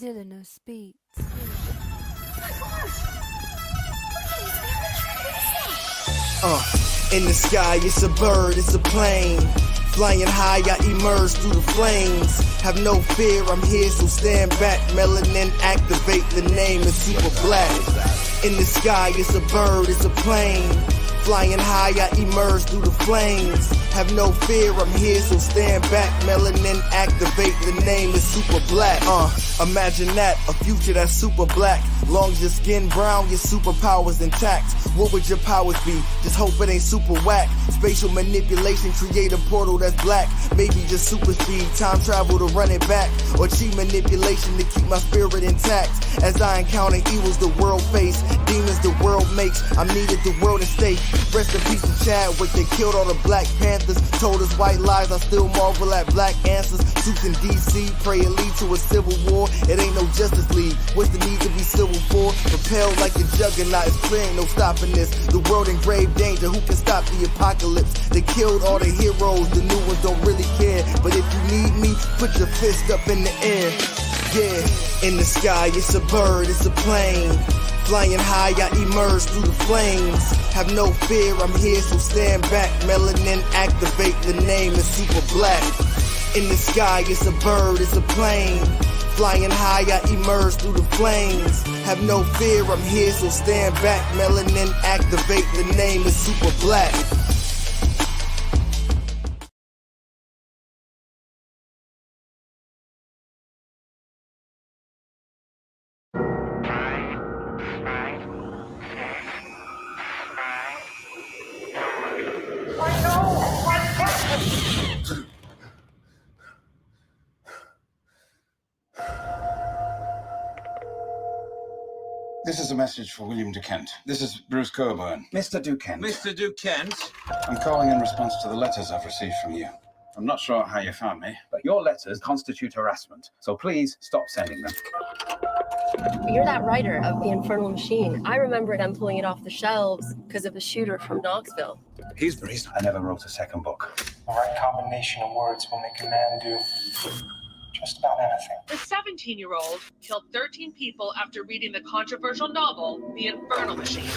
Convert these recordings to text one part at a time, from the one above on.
Villainous Beats. In the sky, it's a bird, it's a plane. Flying high, I emerge through the flames. Have no fear, I'm here, so stand back. Melanin activate, the name is super black. In the sky, it's a bird, it's a plane. Flying high, I emerge through the flames. Have no fear, I'm here, so stand back. Melanin activate, the name is super black. Imagine that, a future that's super black. Long as your skin brown, your superpowers intact. What would your powers be? Just hope it ain't super whack. Spatial manipulation, create a portal that's black. Maybe just super speed, time travel to run it back. Or cheat manipulation to keep my spirit intact. As I encounter evils the world face, demons the world makes, I'm needed the world to stay. Rest in peace to Chadwick, they killed all the Black Panthers. Told us white lies, I still marvel at black answers. Suits in DC, pray it lead to a civil war. It ain't no Justice League, what's the need to be civil for? Propelled like a juggernaut, it's clear ain't no stopping this. The world in grave danger, who can stop the apocalypse? They killed all the heroes, the new ones don't really care. But if you need me, put your fist up in the air. Yeah, in the sky, it's a bird, it's a plane. Flying high, I emerge through the flames. Have no fear, I'm here, so stand back. Melanin activate, the name is super black. In the sky, it's a bird, it's a plane. Flying high, I emerge through the flames. Have no fear, I'm here, so stand back. Melanin activate, the name is super black. This is a message for William DeKent. This is Bruce Coburn. Mr. DeKent. Mr. DeKent? I'm calling in response to the letters I've received from you. I'm not sure how you found me, but your letters constitute harassment, so please stop sending them. You're that writer of The Infernal Machine. I remember them pulling it off the shelves because of the shooter from Knoxville. He's the reason I never wrote a second book. The right combination of words will make a man do just about anything. The 17-year-old killed 13 people after reading the controversial novel, The Infernal Machine.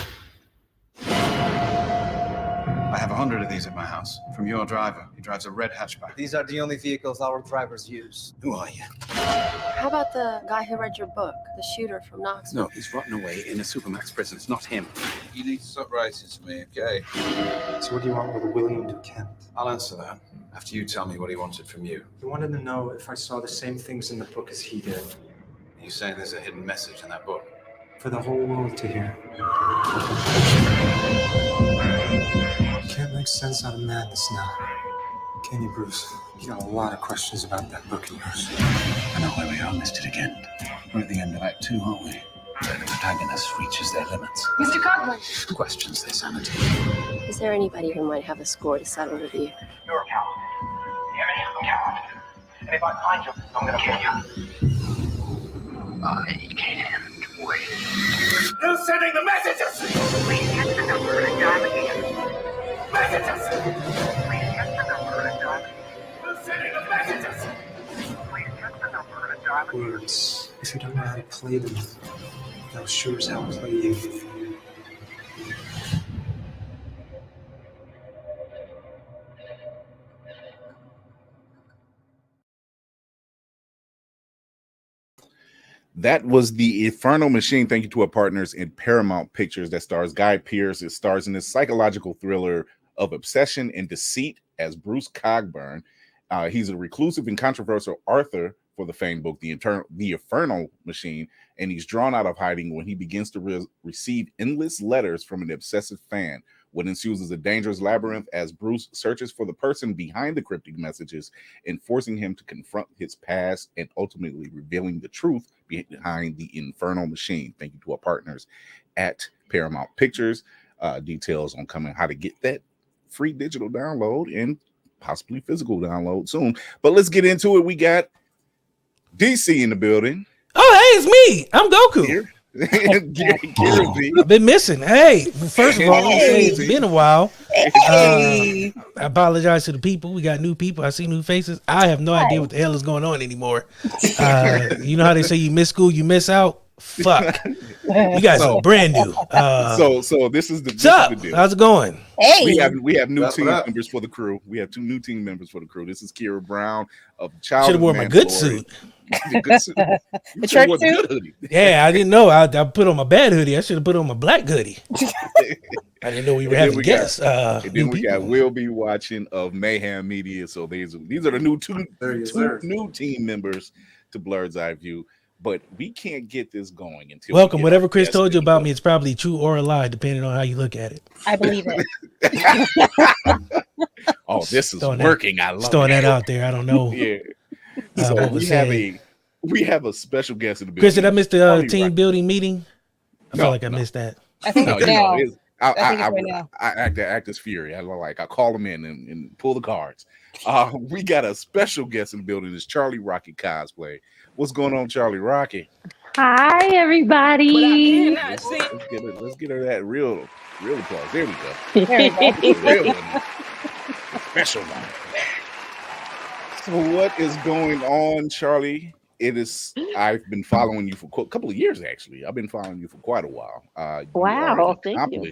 I have 100 of these at my house. From your driver. He drives a red hatchback. These are the only vehicles our drivers use. Who are you? How about the guy who read your book, the shooter from Knoxville? No, he's rotten away in a Supermax prison. It's not him. You need to stop writing to me, okay? So what do you want with William DeKent? I'll answer that after you tell me what he wanted from you. He wanted to know if I saw the same things in the book as he did. You saying there's a hidden message in that book? For the whole world to hear. Can't make sense out of madness now. Can you, Bruce? You got a lot of questions about that book of yours. I know where we are, Mr. DeKent. We're at the end of Act 2, aren't we? Where the protagonist reaches their limits. Mr. Cosplay! Questions their sanity. Is there anybody who might have a score to settle with you? You're a coward. Hear me? I'm a coward. And if I find you, I'm gonna kill you. I can't wait. Who's sending the messages? Please hit the number and dial again. Messages! Please hit the number and dial again. Who's sending the messages? Please hit the number and dial again. Words. If you don't know how to play them, they'll sure as hell play you. That was The Infernal Machine. Thank you to our partners in Paramount Pictures. That stars Guy Pearce. It stars in this psychological thriller of obsession and deceit as Bruce Cogburn. He's a reclusive and controversial author for the famed book, The Infernal Machine, and he's drawn out of hiding when he begins to receive endless letters from an obsessive fan. What ensues is a dangerous labyrinth as Bruce searches for the person behind the cryptic messages and forcing him to confront his past and ultimately revealing the truth behind the Infernal Machine. Thank you to our partners at Paramount Pictures. Details on how to get that free digital download and possibly physical download soon. But let's get into it. We got DC in the building. Oh, hey, it's me. I'm Goku. Here. I've been missing. Hey, first of all, let me say it's been a while. I apologize to the people. We got new people. I see new faces. I have no idea what the hell is going on anymore. You know how they say you miss school, you miss out? Fuck. You guys are brand new. So this is the deal. How's it going? Hey. We have new team members for the crew. We have two new team members for the crew. This is Kira Brown of Child. Should have worn my good suit. The good suit. The church suit? Yeah, I didn't know. I put on my bad hoodie. I should have put on my black hoodie. I didn't know we were having guests. And then we got Will Be Watching of Mayhem Media. So these are the new two new team members to Blerd's Eye View. But we can't get this going until welcome. Whatever Chris told you about me, it's probably true or a lie, depending on how you look at it. I believe it. Oh, this is working. I love throwing that out there. I don't know. Yeah. So we have a special guest in the building. Chris, did I miss the team building meeting? I feel like I missed that. I think it's now. I act as fury. I call them in and pull the cards. We got a special guest in the building. It's Charlie Rocky Cosplay. What's going on, Charlie Rocky? Hi, everybody. Let's get her that real applause. There we go. Special one. So what is going on, Charlie? I've been following you for a couple of years, actually. I've been following you for quite a while. Wow, thank you.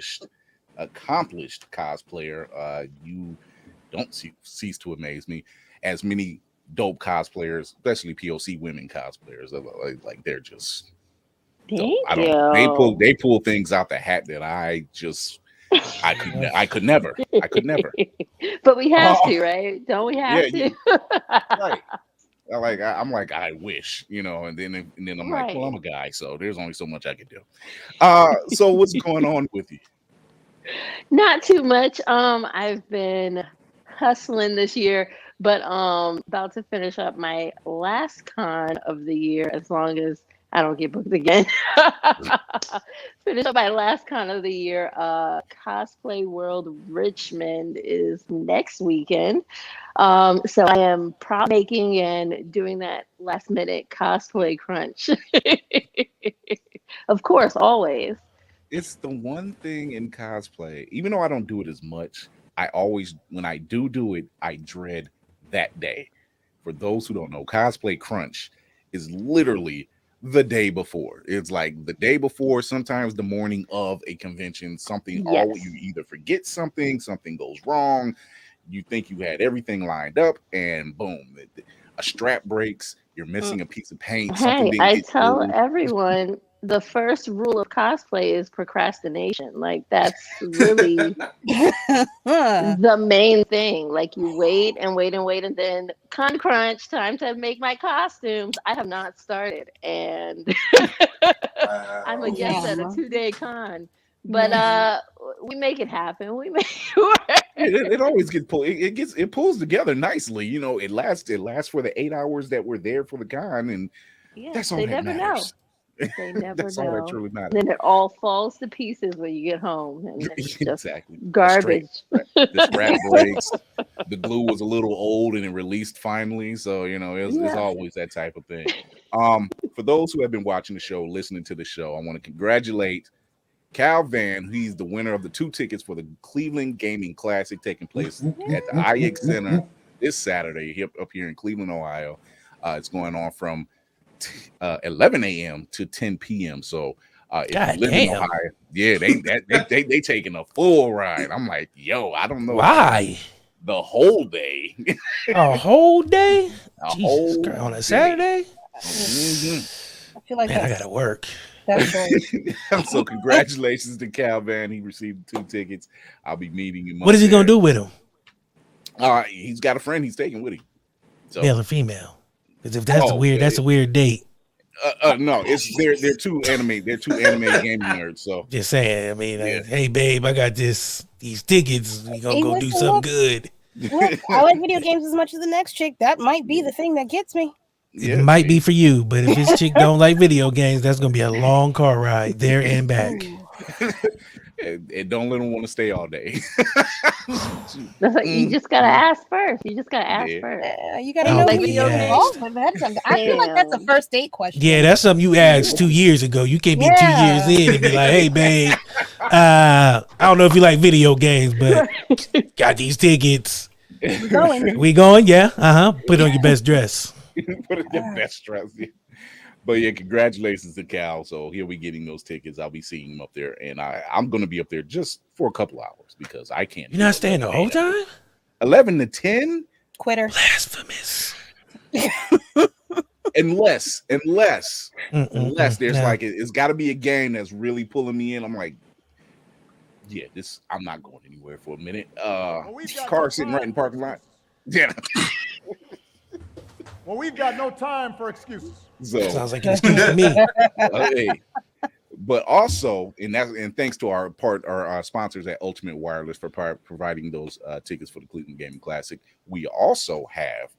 Accomplished cosplayer. You don't cease to amaze me. As many dope cosplayers, especially POC women cosplayers, like they're just they pull things out the hat that I could never. But we have to, right? Don't we have to? Right. I'm like, I wish, and then I'm like, well, I'm a guy, so there's only so much I can do. So what's going on with you? Not too much. I've been hustling this year, but about to finish up my last con of the year, as long as I don't get booked again. Finish up my last con of the year. Cosplay World Richmond is next weekend. So I am prop making and doing that last minute cosplay crunch. Of course, always. It's the one thing in cosplay, even though I don't do it as much, I always, when I do it, I dread that day. For those who don't know, cosplay crunch is literally the day before. It's like the day before, sometimes the morning of a convention, something, Yes. you either forget something goes wrong, you think you had everything lined up, and boom, a strap breaks, you're missing a piece of paint, something Hey, didn't I get tell through. everyone the first rule of cosplay is procrastination. Like that's really the main thing. Like you wait and wait and wait, and then con crunch time to make my costumes. I have not started, and I'm a guest at a 2-day con. But we make it happen. We make it work. It always gets pulled. It pulls together nicely. You know, it lasts for the 8 hours that we're there for the con, and Yeah, that's all they that never matters. They never That's all that know. truly matters. Then it all falls to pieces when you get home, and it's just Exactly. garbage. The strap breaks. The glue was a little old, and it released finally. So you know, it's always that type of thing. For those who have been watching the show, listening to the show, I want to congratulate Cal Van. He's the winner of the 2 tickets for the Cleveland Gaming Classic taking place at the IX Center this Saturday up here in Cleveland, Ohio. It's going on from 11 a.m. to 10 p.m. So if you live in Ohio, yeah, they taking a full ride. I'm like, yo, I don't know why the whole day. A whole day? A Jesus whole Christ, on a day. Saturday? I feel like Man, I gotta work. That's great. So congratulations to Cal Van. He received 2 tickets. I'll be meeting him. What is he gonna do with him? He's got a friend he's taking with him. So, male or female? Because if that's that's a weird date. No, it's they're two anime gaming nerds. So Just saying. I mean, like, hey babe, I got these tickets. We gonna go do listen, something look. good. Look, I like video games as much as the next chick. That might be the thing that gets me. It might be for you, but if this chick don't like video games, that's gonna be a long car ride there and back. And don't let them want to stay all day. That's like, you just gotta ask first. You just gotta ask first. You gotta know like who video you're games. involved with. I feel like that's a first date question. Yeah, that's something you asked 2 years ago. You can't be 2 years in and be like, hey babe, I don't know if you like video games, but got these tickets. We going? Yeah. Put on your best dress. Put on your best dress. Yeah. But yeah, congratulations to Cal. So he'll be getting those tickets. I'll be seeing him up there, and I'm going to be up there just for a couple hours because I can't. You're not staying the whole time? 11 to 10? Quitter. Blasphemous. Unless there's no. like it's got to be a game that's really pulling me in. I'm like, yeah, I'm not going anywhere for a minute. Car sitting right in the parking lot. Yeah. Well, we've got no time for excuses. So, sounds like an excuse to me. Hey. But also, and thanks to our sponsors at Ultimate Wireless for providing those tickets for the Cleveland Gaming Classic. We also have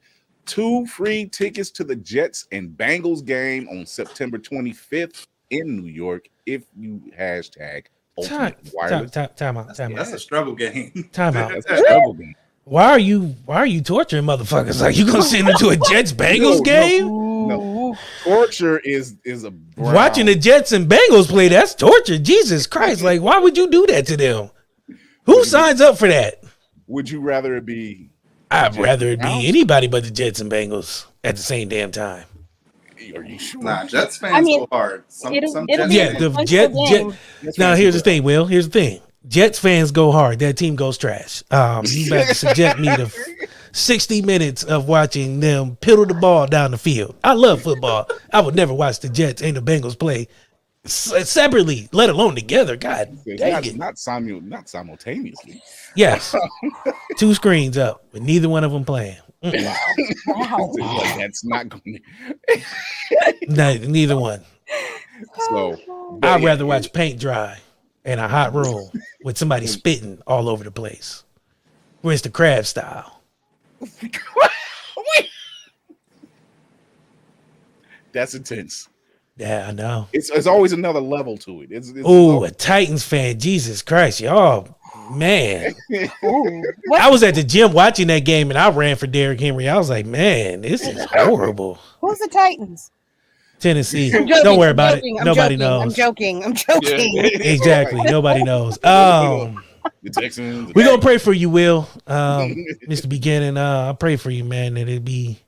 2 free tickets to the Jets and Bengals game on September 25th in New York. If you hashtag Ultimate Wireless. Time out. That's a struggle game. Time out. That's a struggle game. Why are you torturing motherfuckers? Like you gonna send them to a Jets Bengals game? No. Torture is a brown. Watching the Jets and Bengals play, that's torture. Jesus Christ. Like, why would you do that to them? Who signs up for that? Would you rather it be? I'd rather it be anybody but the Jets and Bengals at the same damn time. Are you sure? Nah, Jets fans go hard. Some Jets the Jet. Now here's the thing, Will. Here's the thing. Jets fans go hard. That team goes trash. You better subject me to 60 minutes of watching them piddle the ball down the field. I love football. I would never watch the Jets and the Bengals play separately, let alone together. God dang it. Not simultaneously. Yes. 2 screens up, with neither one of them playing. Wow. That's not going to. Neither one. So I'd rather watch paint dry in a hot room with somebody spitting all over the place. Where's the crab style? That's intense. Yeah, I know. It's always another level to it. It's Oh, a Titans fan. Jesus Christ, y'all. Man. I was at the gym watching that game and I ran for Derrick Henry. I was like, man, this is horrible. Who's the Titans? Tennessee. I'm joking, Don't worry I'm about joking, it. I'm Nobody joking, knows. I'm joking. Exactly. Nobody knows. The Texans. We're gonna pray for you, Will. Mr. Buchanan. I pray for you, man, that it be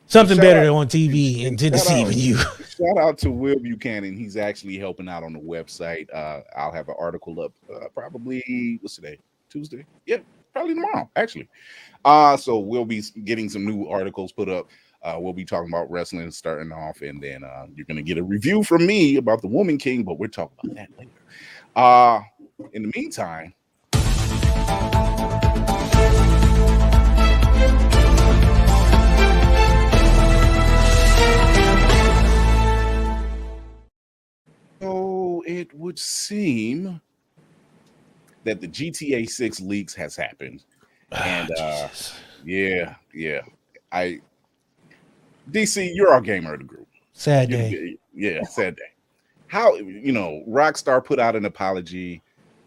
something better on TV in Tennessee than you. Shout out to Will Buchanan. He's actually helping out on the website. I'll have an article up probably what's today? Tuesday? Yeah, probably tomorrow, actually. So we'll be getting some new articles put up. We'll be talking about wrestling starting off, and then you're gonna get a review from me about the Woman King, but we're talking about that later. In the meantime, so it would seem that the GTA 6 leaks has happened. And yeah. DC, you're our gamer of the group. Sad day. Yeah, sad day. How, Rockstar put out an apology,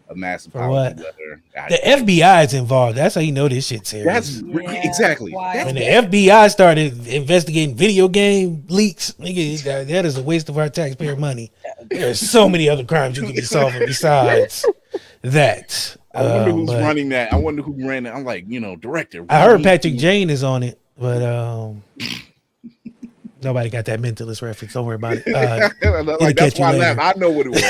a massive apology letter. The FBI is involved. That's how you know this shit's serious. Exactly. When the FBI started investigating video game leaks, nigga, that is a waste of our taxpayer money. There's so many other crimes you could be solving besides that. I wonder who's running that. I wonder who ran it. I'm like, director. I heard Patrick Jane is on it, but nobody got that Mentalist reference. Don't worry about it. That's why I laughed. I know what it was.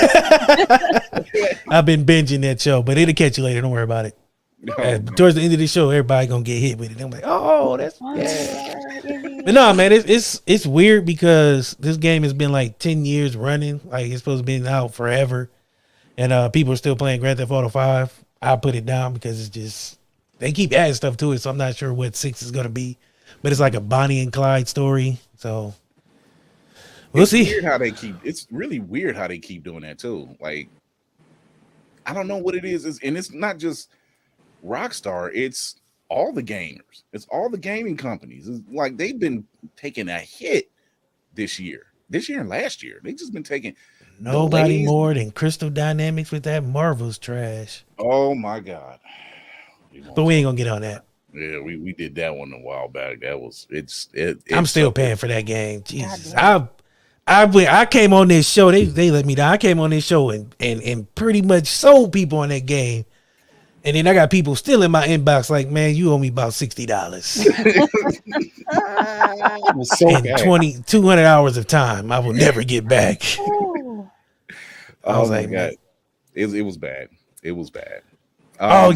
I've been binging that show, but it'll catch you later. Don't worry about it. Towards the end of the show, everybody gonna get hit with it. I'm like, oh, that's But no, man, it's weird because this game has been like 10 years running. Like it's supposed to be out forever, and people are still playing Grand Theft Auto 5. I put it down because it's just they keep adding stuff to it, so I'm not sure what 6 is gonna be. But it's like a Bonnie and Clyde story, so we'll see. It's really weird how they keep doing that too. Like, I don't know what it is, and it's not just Rockstar. It's all the gamers. It's all the gaming companies. It's like they've been taking a hit this year and last year. They've just been taking nobody more than Crystal Dynamics with that Marvel's trash. Oh my god! But we ain't gonna get on that. Yeah, we did that one a while back. That was I'm still paying for that game. Jesus, I came on this show. They let me down. I came on this show and pretty much sold people on that game. And then I got people still in my inbox like, man, you owe me about $60. And 200 hours of time I will never get back. I was like, God, it was bad. It was bad. Yeah.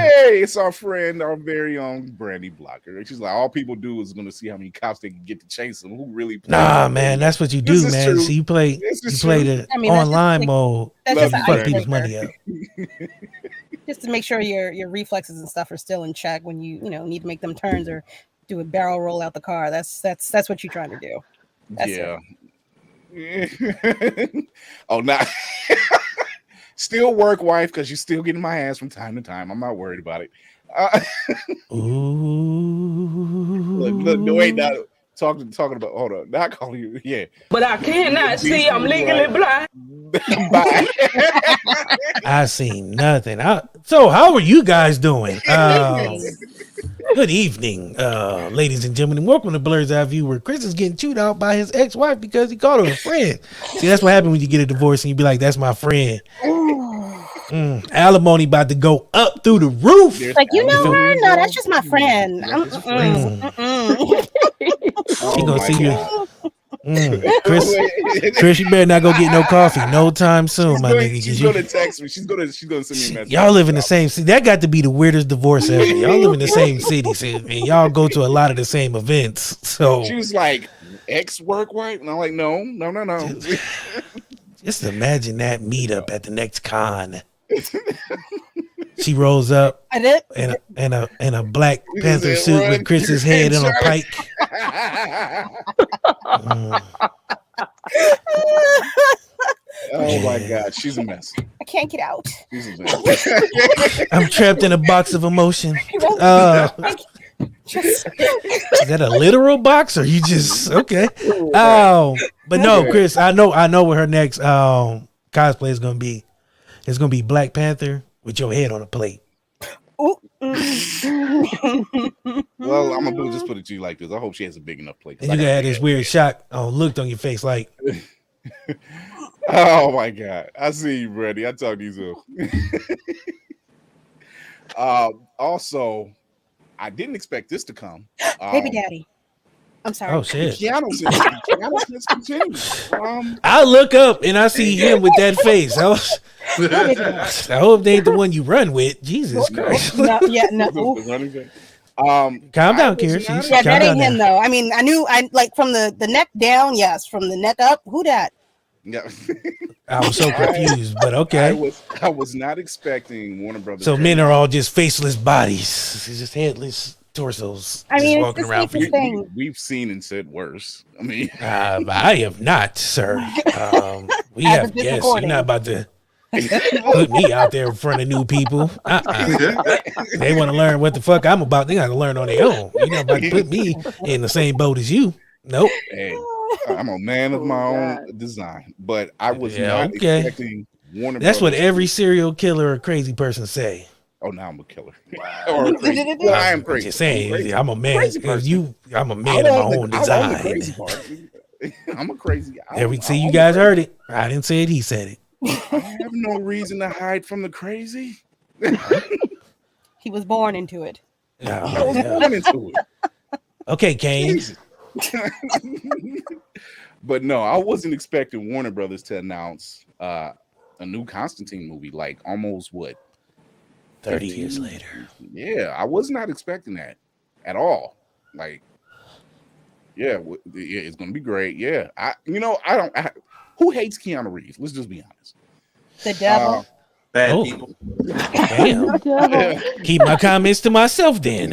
Hey, it's our friend, our very own Brandy Blocker. She's like, all people do is going to see how many cops they can get to chase them. Who really plays? Nah, man, that's what you do, man. True. So you play the online mode. That's and just fuck people's money up. Just to make sure your reflexes and stuff are still in check when you need to make them turns or do a barrel roll out the car. That's what you're trying to do. That's it. Oh, nah. Still work, wife, because you're still getting my ass from time to time. I'm not worried about it. Look, wait, now talking about. Hold on, not calling you. Yeah, but I cannot see. I'm legally blind. Bye. I seen nothing. So, how are you guys doing? Good evening, ladies and gentlemen, and welcome to Blerd's Eye View, where Chris is getting chewed out by his ex-wife because he called her a friend. See, that's what happened when you get a divorce and you be like, "That's my friend." Alimony about to go up through the roof. Like, you know her? No, that's just my friend. She gonna see you. Chris, you better not go get no coffee no time soon, my nigga. She's gonna text me. She's gonna send me a message. Y'all live in the same city. That got to be the weirdest divorce ever. Y'all live in the same city, and y'all go to a lot of the same events. So she was like, ex-work wife, and I'm like, no. Just imagine that meetup at the next con. She rolls up in a Black Panther suit with Chris's head on a pike. Oh my God, she's a mess. I can't get out. She's a mess. I'm trapped in a box of emotion. Is that a literal box or you just okay? But no, Chris, I know what her next cosplay is gonna be. It's gonna be Black Panther with your head on a plate. Well, I'm gonna just put it to you like this. I hope she has a big enough plate. And you gotta have this weird shock looked on your face like oh my god. I see you, Brady. I talk to you soon. Also, I didn't expect this to come. Baby daddy. I'm sorry. Oh shit. Keanu I look up and I see him with that face. I hope they ain't the one you run with. Jesus Christ. No. Calm down, Kira. Yeah, that ain't him though. I mean, I like from the neck down, yes. From the neck up, who that? Yeah. I was so confused, but okay. I was not expecting Warner Brothers. So men are all just faceless bodies, just headless torsos. I mean, walking around. We've seen and said worse. I mean, I have not, sir. We have guests. You're not about to put me out there in front of new people. They want to learn what the fuck I'm about. They got to learn on their own. You're not about to put me in the same boat as you. Nope. Hey, I'm a man of my own design, but I was not expecting Warner. That's Brothers what every serial killer or crazy person say. Oh, now I'm a killer. Or crazy. Well, I am crazy. Just saying, I'm a man. I'm a man of my own design. I'm a crazy. You guys heard it. I didn't say it. He said it. I have no reason to hide from the crazy. He was born into it. I was born into it. Okay, Kane. But no, I wasn't expecting Warner Brothers to announce a new Constantine movie, like almost 30 years later. Yeah, I was not expecting that at all. Like, yeah, it's gonna be great. Yeah, who hates Keanu Reeves? Let's just be honest. The devil. Bad people. Damn. Keep my comments to myself then.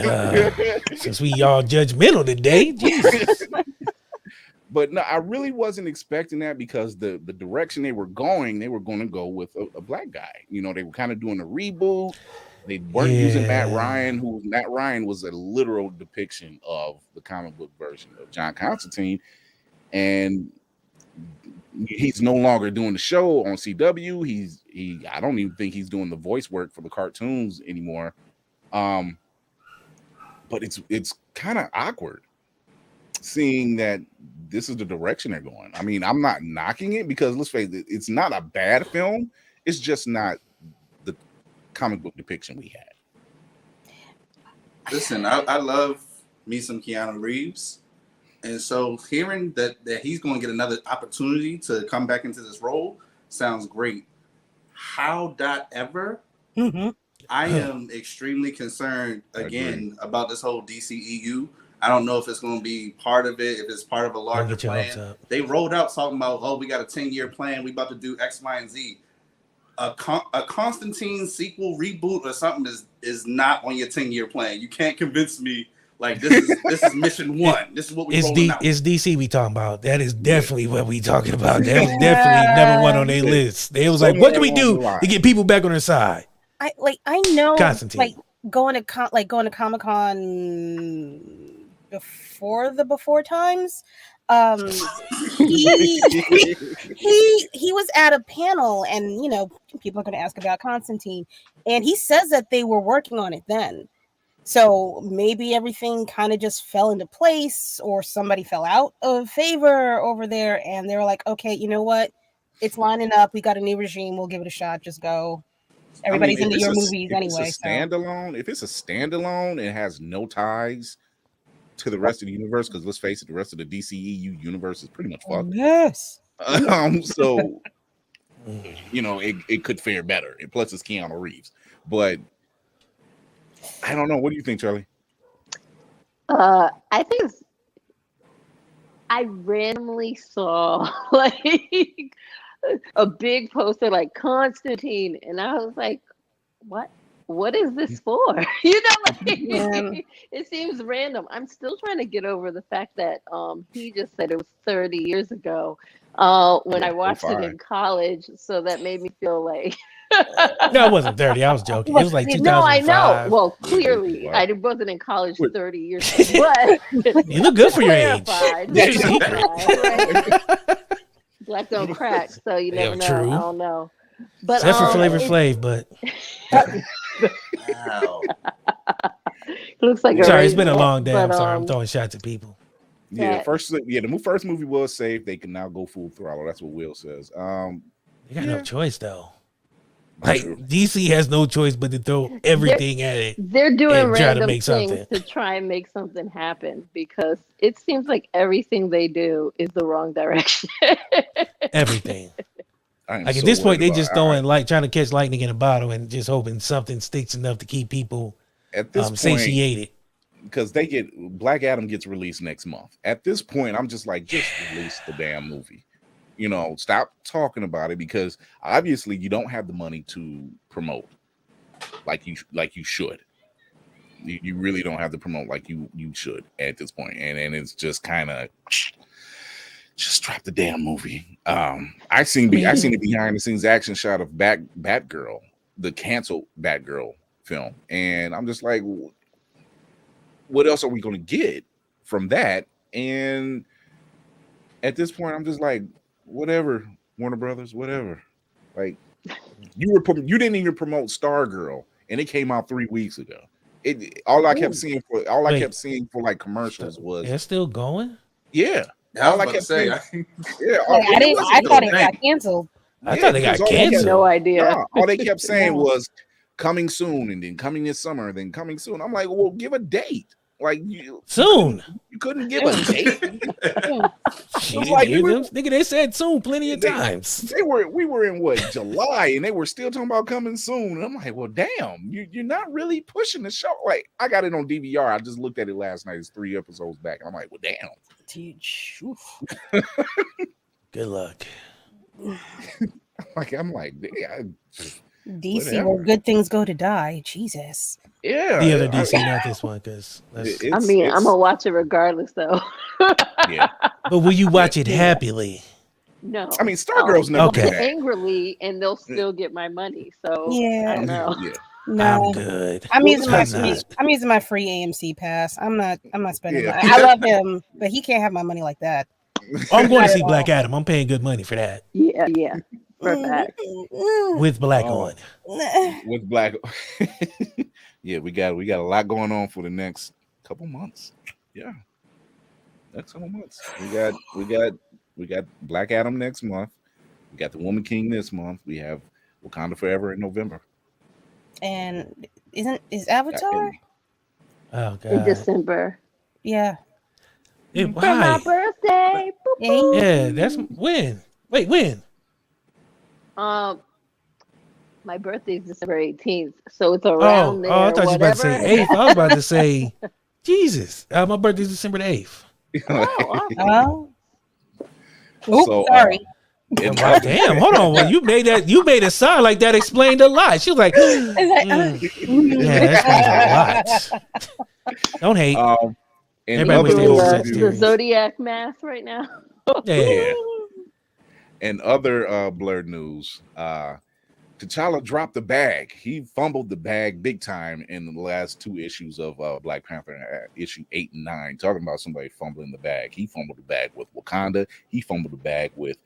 Since we all judgmental today. Jesus. But no, I really wasn't expecting that because the direction they were going to go with a black guy. You know, they were kind of doing a reboot. They weren't using Matt Ryan, Matt Ryan was a literal depiction of the comic book version of John Constantine. And he's no longer doing the show on CW. I don't even think he's doing the voice work for the cartoons anymore. But it's kind of awkward seeing that this is the direction they're going. I mean, I'm not knocking it because let's face it, it's not a bad film. It's just not the comic book depiction we had. Listen, I love me some Keanu Reeves. And so hearing that he's going to get another opportunity to come back into this role sounds great. However, I am extremely concerned again about this whole DCEU. I don't know if it's going to be part of it, if it's part of a larger plan. They rolled out talking about, we got a 10-year plan. We about to do X, Y, and Z. A Constantine sequel reboot or something is not on your 10-year plan. You can't convince me like this is mission one. This is what we rolling out. It's DC we talking about. That is definitely what we talking about. That was definitely number one on their list. They was like, what can we do to get people back on their side? I know Constantine. like going to Comic-Con before times. He was at a panel and people are going to ask about Constantine and he says that they were working on it then. So maybe everything kind of just fell into place or somebody fell out of favor over there and they were like, okay, you know what? It's lining up. We got a new regime. We'll give it a shot. Just go. Everybody's into your movies anyway. If it's a standalone, it has no ties to the rest of the universe because let's face it, the rest of the DCEU universe is pretty much fucked. Yes. So it could fare better. And plus, it's Keanu Reeves, but I don't know. What do you think, Charlie? I think I randomly saw like a big poster like Constantine, and I was like, what is this for? It seems random. I'm still trying to get over the fact that he just said it was 30 years ago. when I watched it in college, so that made me feel like No, it wasn't 30. I was joking. It was like 2005. no, I know. Well, clearly, I wasn't in college 30 years ago, but you look good for your age. Black don't crack, so you never know. True. I don't know. But except for Flavor Flav, but Wow. looks like sorry, it's been a long day. but, I'm sorry. I'm throwing shots at people. Yeah, the first movie was safe. They can now go full throttle. That's what Will says. They got no choice though. Like DC has no choice but to throw everything at it. They're doing and try to random make things something. to try and make something happen because it seems like everything they do is the wrong direction. Everything. Like at this point, they just throwing like trying to catch lightning in a bottle and just hoping something sticks enough to keep people at this point, satiated. Because Black Adam gets released next month. At this point, I'm just like, just release the damn movie. You know, stop talking about it because obviously you don't have the money to promote like you should. You really don't have to promote like you should at this point, and it's just kind of just drop the damn movie. I seen the behind the scenes action shot of Batgirl, the canceled Batgirl film, and I'm just like, what else are we going to get from that? And at this point, I'm just like, whatever, Warner Brothers, whatever. Like, you didn't even promote Stargirl, and it came out 3 weeks ago. I kept seeing for like commercials was it's still going. Yeah, I was about to say. I thought it got canceled. I thought they got canceled. No idea. All they kept saying was coming soon, and then coming this summer, and then coming soon. I'm like, well, give a date. Like soon. You couldn't give a date. Nigga, they said soon plenty of times. We were in what, July, and they were still talking about coming soon. And I'm like, well, damn, you're not really pushing the show. Like, I got it on DVR. I just looked at it last night. It's 3 episodes back. I'm like, well, damn. Good luck. I'm like, damn. DC, where good things go to die. Jesus. Yeah. The other DC, not this one, because I'm gonna watch it regardless, though. Yeah. But will you watch it happily? No. I mean, Stargirl's never okay. Angrily, and they'll still get my money. So yeah, I don't know. Yeah. No, I'm good. I'm using my free AMC pass. I'm not spending money. I love him, but he can't have my money like that. I'm going to see Black Adam. I'm paying good money for that. Yeah. Perfect. With black on. With black. Yeah, we got a lot going on for the next couple months. Yeah. Next couple months. We got Black Adam next month. We got the Woman King this month. We have Wakanda Forever in November. And is Avatar? Oh god. In December. Yeah. Why? For my birthday. Yeah, that's when. Wait, when? My birthday is December 18th, so it's around there. I thought you were about to say 8th. I was about to say, Jesus. My birthday is December the 8th. Sorry. Damn, hold on. Well, you made it sound like that explained a lot. She was like, yeah, that explains a lot. Don't hate. Everybody doing the zodiac math right now. Yeah. And other Blerd news, T'Challa dropped the bag. He fumbled the bag big time in the last 2 issues of Black Panther, issue 8 and 9. Talking about somebody fumbling the bag. He fumbled the bag with Wakanda. He fumbled the bag with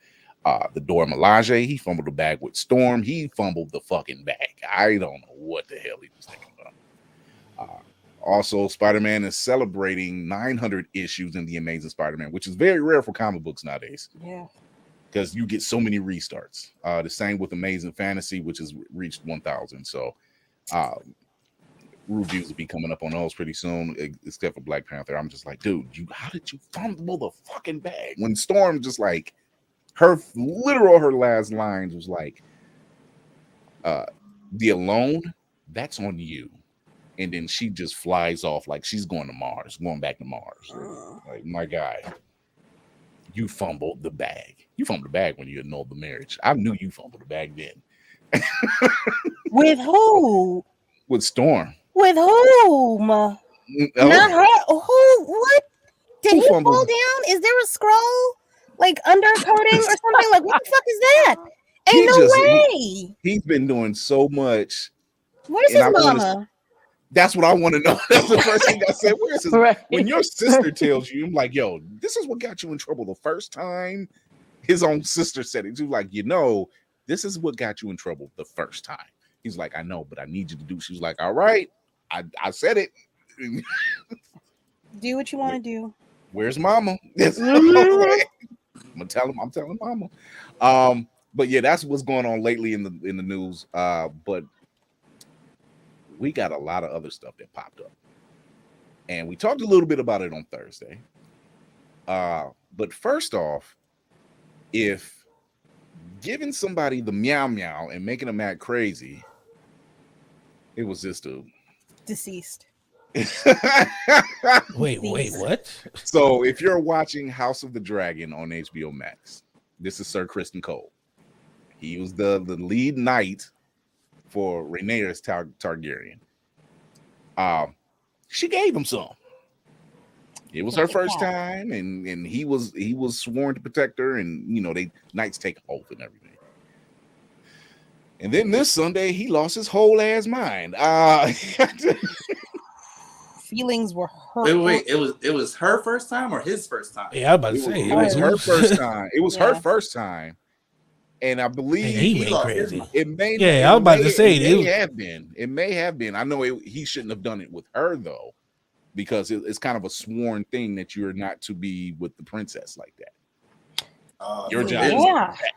the Dora Milaje. He fumbled the bag with Storm. He fumbled the fucking bag. I don't know what the hell he was thinking about. Also, Spider-Man is celebrating 900 issues in The Amazing Spider-Man, which is very rare for comic books nowadays. Yeah. Because you get so many restarts. The same with Amazing Fantasy, which has reached 1,000. So reviews will be coming up on those pretty soon, except for Black Panther. I'm just like, dude, how did you fumble the fucking bag? When Storm just like, her last lines was like, the alone, that's on you. And then she just flies off like she's going back to Mars. Like, my guy, you fumbled the bag. You fumbled the bag when you annulled the marriage. I knew you fumbled the bag then. With who? With Storm. With whom? Not her. Who? What? Did he fall down? Is there a scroll? like undercoating or something? Like, what the fuck is that? Ain't no way. He's been doing so much. Where's his mama? That's what I want to know. That's the first thing I said. Where's his? Right. When your sister tells you, I'm like, yo, this is what got you in trouble the first time. His own sister said it. She was like, this is what got you in trouble the first time. He's like, I know, but I need you to do. She was like, all right, I said it. Do what you want to do. Where's mama? I'm telling mama. But yeah, that's what's going on lately in the news. But we got a lot of other stuff that popped up, and we talked a little bit about it on Thursday. But first off, if giving somebody the meow meow and making them act crazy, it was this dude. Deceased. Wait, what? So if you're watching House of the Dragon on HBO Max, this is Sir Kristen Cole. He was the lead knight for Rhaenyra Targaryen. She gave him some. It was her first time, and he was sworn to protect her, and knights take oath and everything. And then this Sunday, he lost his whole ass mind. Feelings were hurt. Wait, it was her first time or his first time? Yeah, I was about to say it was her first time. It was her first time, and I believe he went crazy. It may. Yeah, I was about to say it may have been. It may have been. I know he shouldn't have done it with her though, because it's kind of a sworn thing that you're not to be with the princess like that. Your job is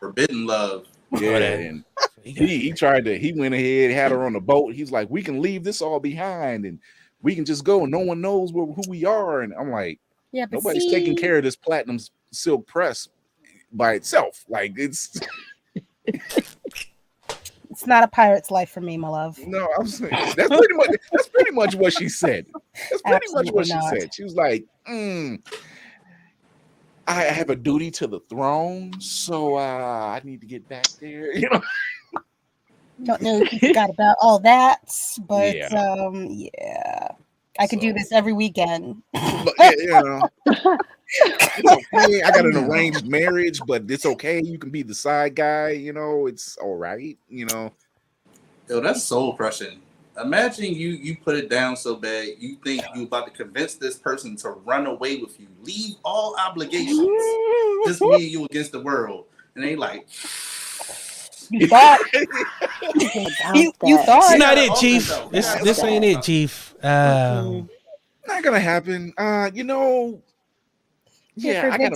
forbidden love. Yeah, and he tried to. He went ahead, had her on the boat. He's like, we can leave this all behind, and we can just go. No one knows who we are. And I'm like, but nobody's taking care of this platinum silk press by itself. Like it's not a pirate's life for me, my love. No, I'm saying that's pretty much what she said. That's pretty much what she said. She was like, I have a duty to the throne, so I need to get back there. Don't know if you forgot about all that, but Yeah. I could do this every weekend. But, it's okay. I got an arranged marriage, but it's okay. You can be the side guy. It's all right. Yo, that's soul crushing. Imagine you put it down so bad you think you about to convince this person to run away with you, leave all obligations, just me and you against the world, and they like. You thought you thought it's not it, Chief. This ain't it, Chief. Not gonna happen. I gotta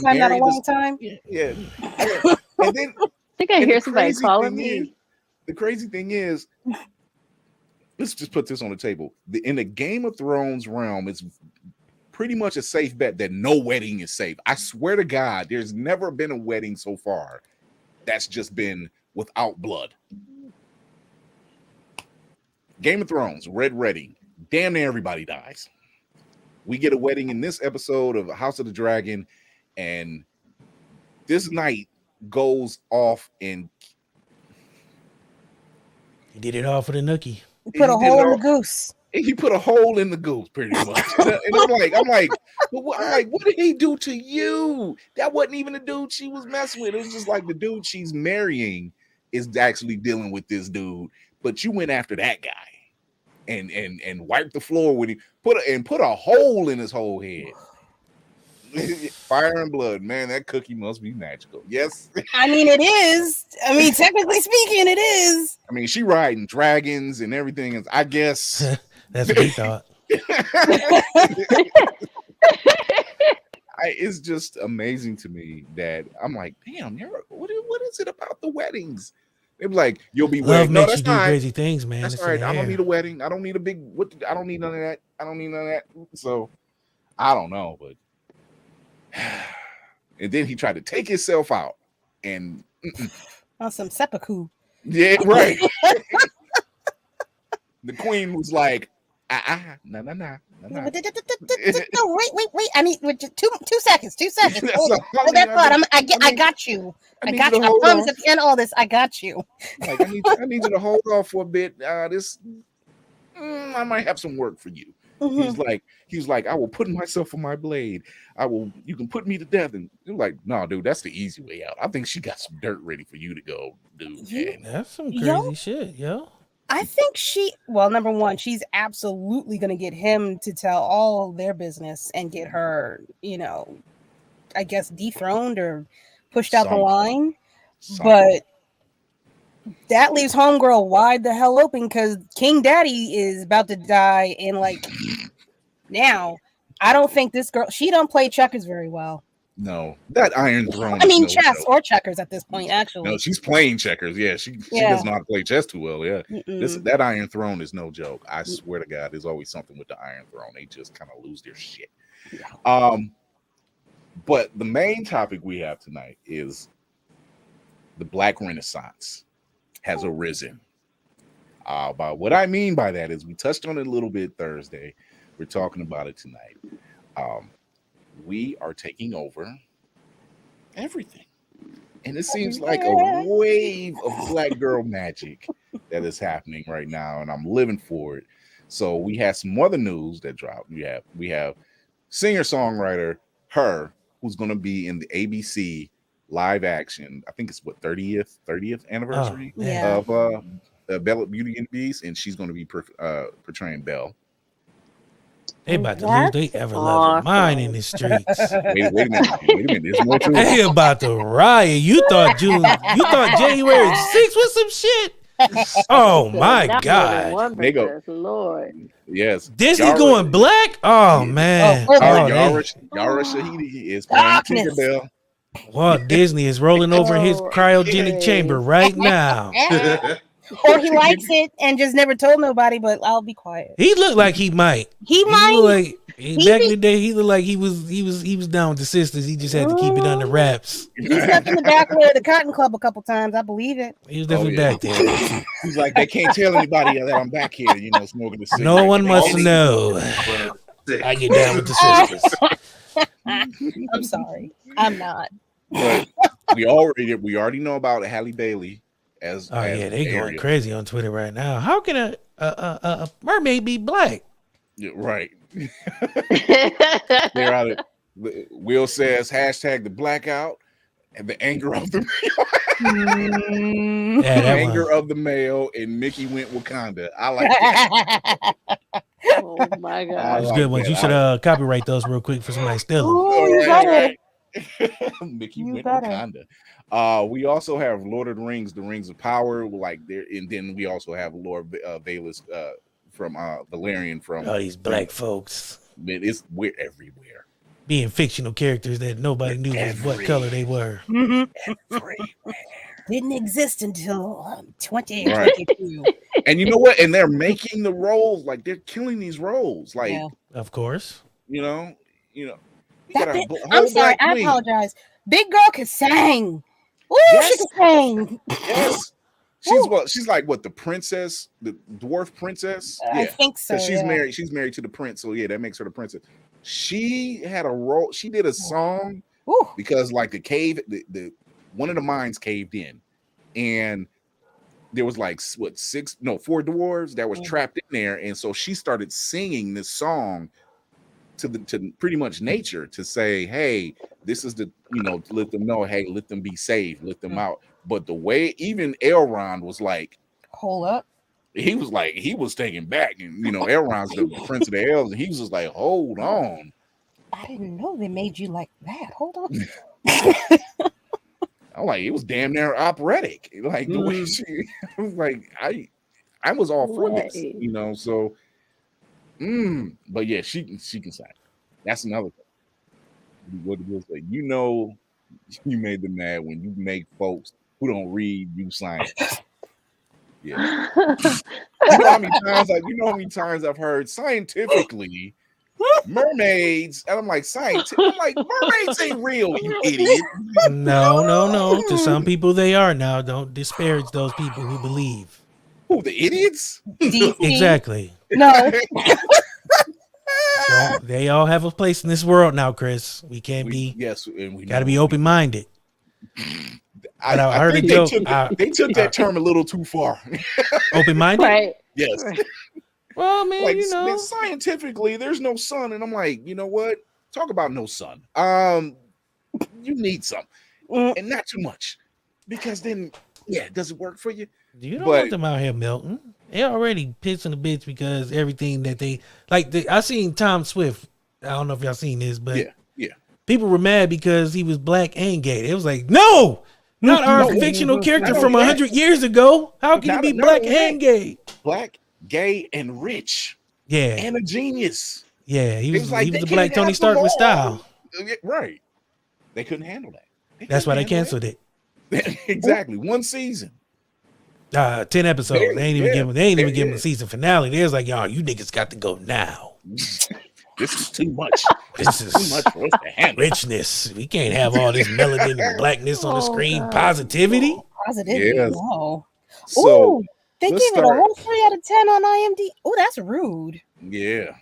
time, not a marry long this. time. Yeah. And then I think I hear somebody calling me. The crazy thing is, let's just put this on the table. In the Game of Thrones realm, it's pretty much a safe bet that no wedding is safe. I swear to God, there's never been a wedding so far that's just been without blood. Game of Thrones, Red Wedding, damn near everybody dies. We get a wedding in this episode of House of the Dragon, and this knight goes off and he did it all for the nookie. He put a hole in the goose. He put a hole in the goose, pretty much. And I'm like, what did he do to you? That wasn't even the dude she was messing with. It was just like the dude she's marrying is actually dealing with this dude, but you went after that guy and wiped the floor with him, put a hole in his whole head. Fire and blood, man. That cookie must be magical. Yes. I mean, it is. I mean, technically speaking, it is. I mean, she riding dragons and everything. I guess that's what he thought. It's just amazing to me that I'm like, damn, what is it about the weddings? They're like, you'll be love wedding. makes No, that's you do fine. crazy things, man. That's all right. I don't need a wedding. I don't need a big. I don't need none of that. I don't need none of that. So I don't know, but and then he tried to take himself out and on some seppuku. Yeah, right. The queen was like, no. No, wait. I need two seconds. 2 seconds. Hold that thought. I got you. I got you. I promise at the end of all this, I got you. Like, I need you to hold off for a bit. I might have some work for you. He's like, I will put myself on my blade. You can put me to death. And you're like, no, dude, that's the easy way out. I think she got some dirt ready for you to go, dude. Man. That's some crazy shit, yo. I think number one, she's absolutely going to get him to tell all their business and get her, I guess dethroned or pushed out the line. But that leaves Homegirl wide the hell open because King Daddy is about to die. And now I don't think this girl, she don't play checkers very well. No, that Iron Throne. I mean, chess or checkers at this point, actually. No, she's playing checkers. Yeah, she does not play chess too well. Yeah, that Iron Throne is no joke. I swear to God, there's always something with the Iron Throne. They just kind of lose their shit. Yeah. But the main topic we have tonight is the Black Renaissance has arisen. But what I mean by that is we touched on it a little bit Thursday. We're talking about it tonight. We are taking over everything. And it seems like a wave of black girl magic that is happening right now, and I'm living for it. So we have some other news that dropped. We have singer-songwriter Her, who's going to be in the ABC live action. I think it's 30th anniversary of Bella Beauty and the Beast, and she's going to be portraying Belle. They about to lose their ever-loving mind in the streets. Wait a minute. There's more to it. They about to riot. You thought January 6th was some shit? Oh my God. They go, Lord. Yes. Disney going black? Oh man. Yara Shahidi is playing Tinkerbell. Walt Disney is rolling over in his cryogenic chamber right now. Or he likes it and just never told nobody, but I'll be quiet. He looked like he might. He might. Back in the day, he looked like he was down with the sisters. He just had to keep it under wraps. He stepped in the back way of the Cotton Club a couple times. I believe it. He was definitely back there. He's like, they can't tell anybody that I'm back here, smoking the cigarette. No one must know. I get down with the sisters. I'm sorry. I'm not. But we already know about Halle Bailey. They going crazy on Twitter right now. How can a mermaid be black? Yeah, right. They're out of Will says hashtag the blackout and the anger of the male. Anger of the male, and Mickey went Wakanda. I like that. Oh my God. That's good ones. You should copyright those real quick for somebody stealing. Right. Mickey went Wakanda. We also have Lord of the Rings of Power, and then we also have Lord Valus from Valerian from these black folks. We're everywhere. Being fictional characters that nobody knew what color they were. Everywhere. Didn't exist until 2022. Right. And you know what? And they're making the roles, they're killing these roles. Of course. I'm sorry, I apologize. Big girl can sing. Ooh, yes. she can sing. Yes. She's like the princess, the dwarf princess. I think so. She's married. She's married to the prince. So that makes her the princess. She had a role. She did a song because the cave, the one of the mines caved in, and there was 4 dwarves that was trapped in there, and so she started singing this song to pretty much nature to say, hey, this is to let them know, hey, let them be saved, let them out. But the way even Elrond was like, hold up, he was taken back, and Elrond's the prince of the elves, and he was just like, hold on, I didn't know they made you like that. Hold on. I'm like, it was damn near operatic, the way she was like, I was all for this, so. But yeah, she can sign. That's another thing. What it was like, you made them mad when you make folks who don't read you sign. Yeah. You know how many times I've heard scientifically mermaids, and I'm like, mermaids ain't real, you idiot. No. To some people they are now. Don't disparage those people who believe. Who, the idiots? Exactly. No. They all have a place in this world now, Chris. We can't be. Yes, and we got to be open-minded. I heard a joke. They took that term a little too far. Open-minded? Right. Yes. Well, man, Like, you know, scientifically, there's no sun, and I'm like, you know what? Talk about no sun. You need some, and not too much, because then, yeah, does it work for you? you don't But want them out here melting. They already pissing the bitch because everything that they like. I seen Tom Swift. I don't know if y'all seen this, but yeah. People were mad because he was black and gay. It was like, no, not our fictional character from 100 years ago. How can he be black and gay? Black, gay, and rich. Yeah, and a genius. Yeah, he was like, the black Tony Stark with style. Right. They couldn't handle that. That's why they canceled it. Exactly. 1 season. 10 episodes. They ain't even give him a season finale. They was like, y'all, you niggas got to go now. This is too much. This is too much for us to handle. Richness. We can't have all this melanin and blackness on the screen. Positivity. Positivity. Yes. Wow. So Ooh, they gave it a whole 3 out of 10 on IMDb. Oh, that's rude. Yeah.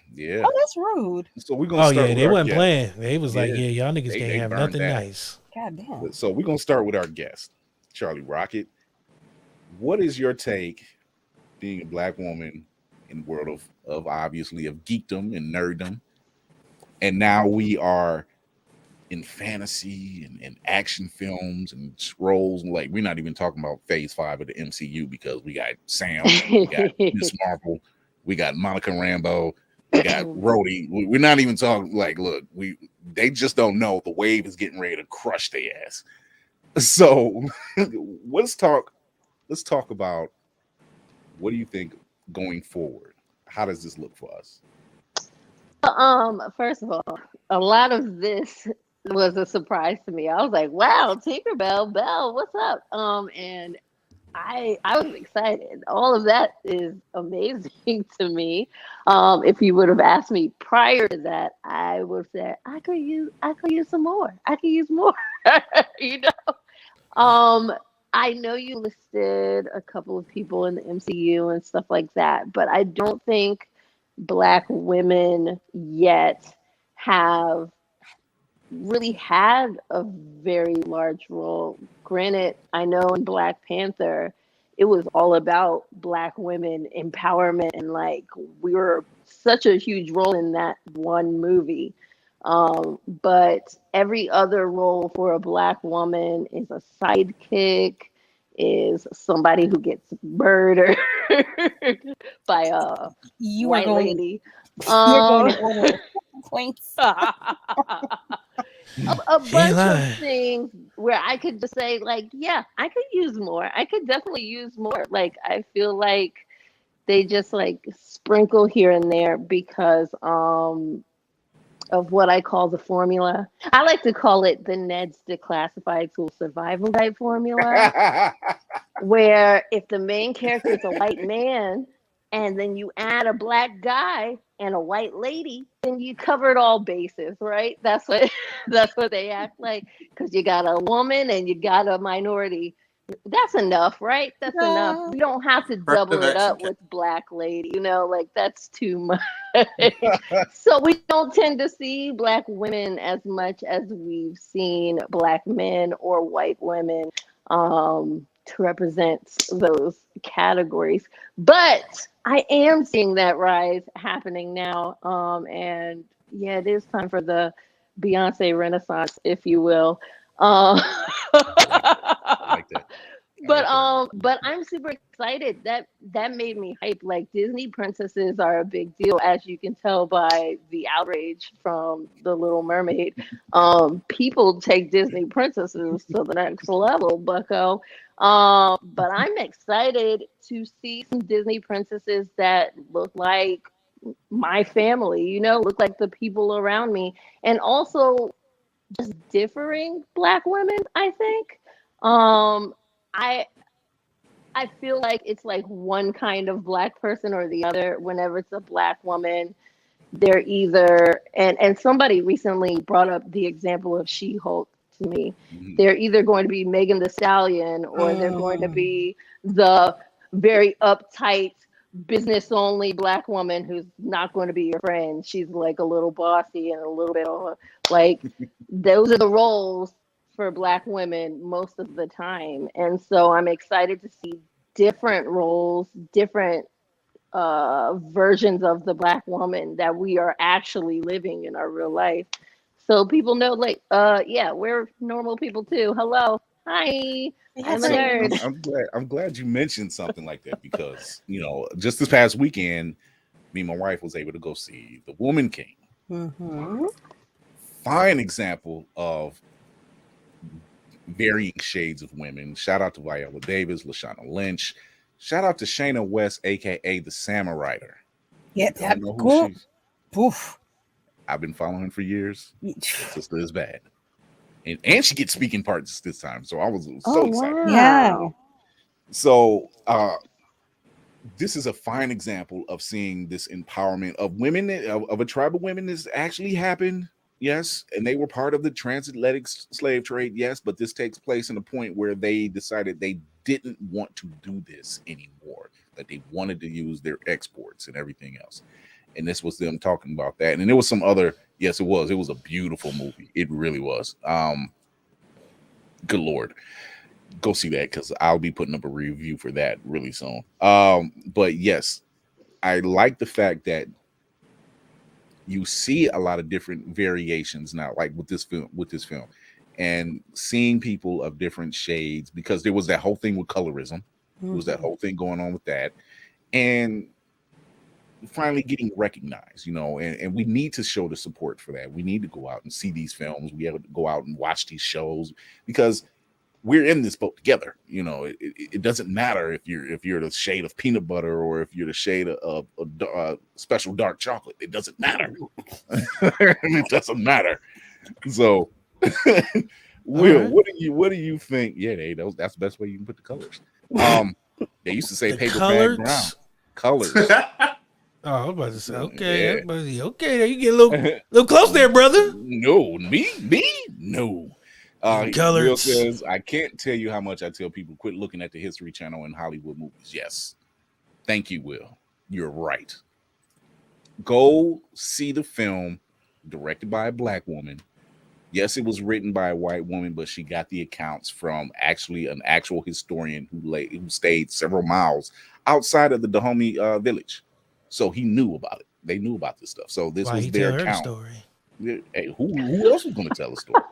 Oh, that's rude. So we're gonna start with they our wasn't guest. playing. They was like, yeah, y'all niggas can't have burned nothing that. nice. God damn. So we're gonna start with our guest, Charlie Rocket. What is your take, being a black woman in the world of obviously of geekdom and nerddom, and now we are in fantasy and action films and roles, like we're not even talking about phase 5 of the MCU because we got Sam, we got Miss Marvel, we got Monica Rambeau, we got Rhodey. We're not even talking like, look, they just don't know the wave is getting ready to crush their ass. So let's talk about, what do you think going forward? How does this look for us? First of all, a lot of this was a surprise to me. I was like, wow, Tinkerbell, Belle, what's up? And I was excited. All of that is amazing to me. If you would have asked me prior to that, I would say I could use some more. I could use more. You know. I know you listed a couple of people in the MCU and stuff like that, but I don't think Black women yet have really had a very large role. Granted, I know in Black Panther, it was all about Black women empowerment, and like we were such a huge role in that one movie. But every other role for a Black woman is a sidekick, is somebody who gets murdered by a white lady. You're going to order complaints. A bunch of things where I could just say, like, yeah, I could use more. I could definitely use more. Like, I feel like they just like sprinkle here and there because of what I call the formula. I like to call it the Ned's Declassified School Survival Guide formula, where if the main character is a white man and then you add a Black guy and a white lady, then you covered all bases, right? That's what they act like, because you got a woman and you got a minority. That's enough, right? That's enough. We don't have to double it up with Black lady, you know, like that's too much. So we don't tend to see Black women as much as we've seen Black men or white women to represent those categories. But I am seeing that rise happening now. And yeah, it is time for the Beyonce Renaissance, if you will. I like that. But I'm super excited. That made me hype. Like, Disney princesses are a big deal, as you can tell by the outrage from The Little Mermaid. People take Disney princesses to the next level, bucko. But I'm excited to see some Disney princesses that look like my family, you know, look like the people around me, and also just differing Black women, I think. I feel like it's like one kind of Black person or the other. Whenever it's a Black woman, they're either, and somebody recently brought up the example of She-Hulk to me. They're either going to be Megan Thee Stallion, or they're going to be the very uptight, business-only Black woman who's not going to be your friend. She's like a little bossy and a little bit of like, those are the roles for Black women most of the time. And so I'm excited to see different roles, different versions of the Black woman that we are actually living in our real life. So people know, like, yeah, we're normal people too. Hello. Hi. I'm a nerd. I'm glad you mentioned something like that because, just this past weekend, me and my wife was able to go see The Woman King. Mm-hmm. Fine example of varying shades of women. Shout out to Viola Davis, Lashana Lynch. Shout out to Shayna West, aka the Samurai. Yeah, that's cool. Oof. I've been following her for years. Sister is bad. And she gets speaking parts this time. So I was so excited. Wow. Yeah. So this is a fine example of seeing this empowerment of women, of a tribe of women that's actually happened. Yes. And they were part of the transatlantic slave trade. Yes. But this takes place in a point where they decided they didn't want to do this anymore, that they wanted to use their exports and everything else. And this was them talking about that. And there was some other, yes, it was a beautiful movie. It really was. Good Lord. Go see that because I'll be putting up a review for that really soon. But yes, I like the fact that you see a lot of different variations now, like with this film, and seeing people of different shades, because there was that whole thing with colorism. There was that whole thing going on with that. And finally getting recognized, and we need to show the support for that. We need to go out and see these films. We have to go out and watch these shows because we're in this boat together. It doesn't matter if you're the shade of peanut butter or if you're the shade of special dark chocolate. It doesn't matter. It doesn't matter. So, Will, what do you think? Yeah, that's the best way you can put the colors. They used to say The paper colors? bag brown. Colors. Oh, I was about to say, okay, yeah. Okay, there you get a little close there, brother. No, me, no. Colors. Will says, I can't tell you how much I tell people quit looking at the History Channel and Hollywood movies. Yes. Thank you, Will. You're right. Go see the film directed by a Black woman. Yes, it was written by a white woman, but she got the accounts from actually an actual historian who stayed several miles outside of the Dahomey village. So he knew about it. They knew about this stuff. So this was their account. Story. Hey, who else was going to tell a story?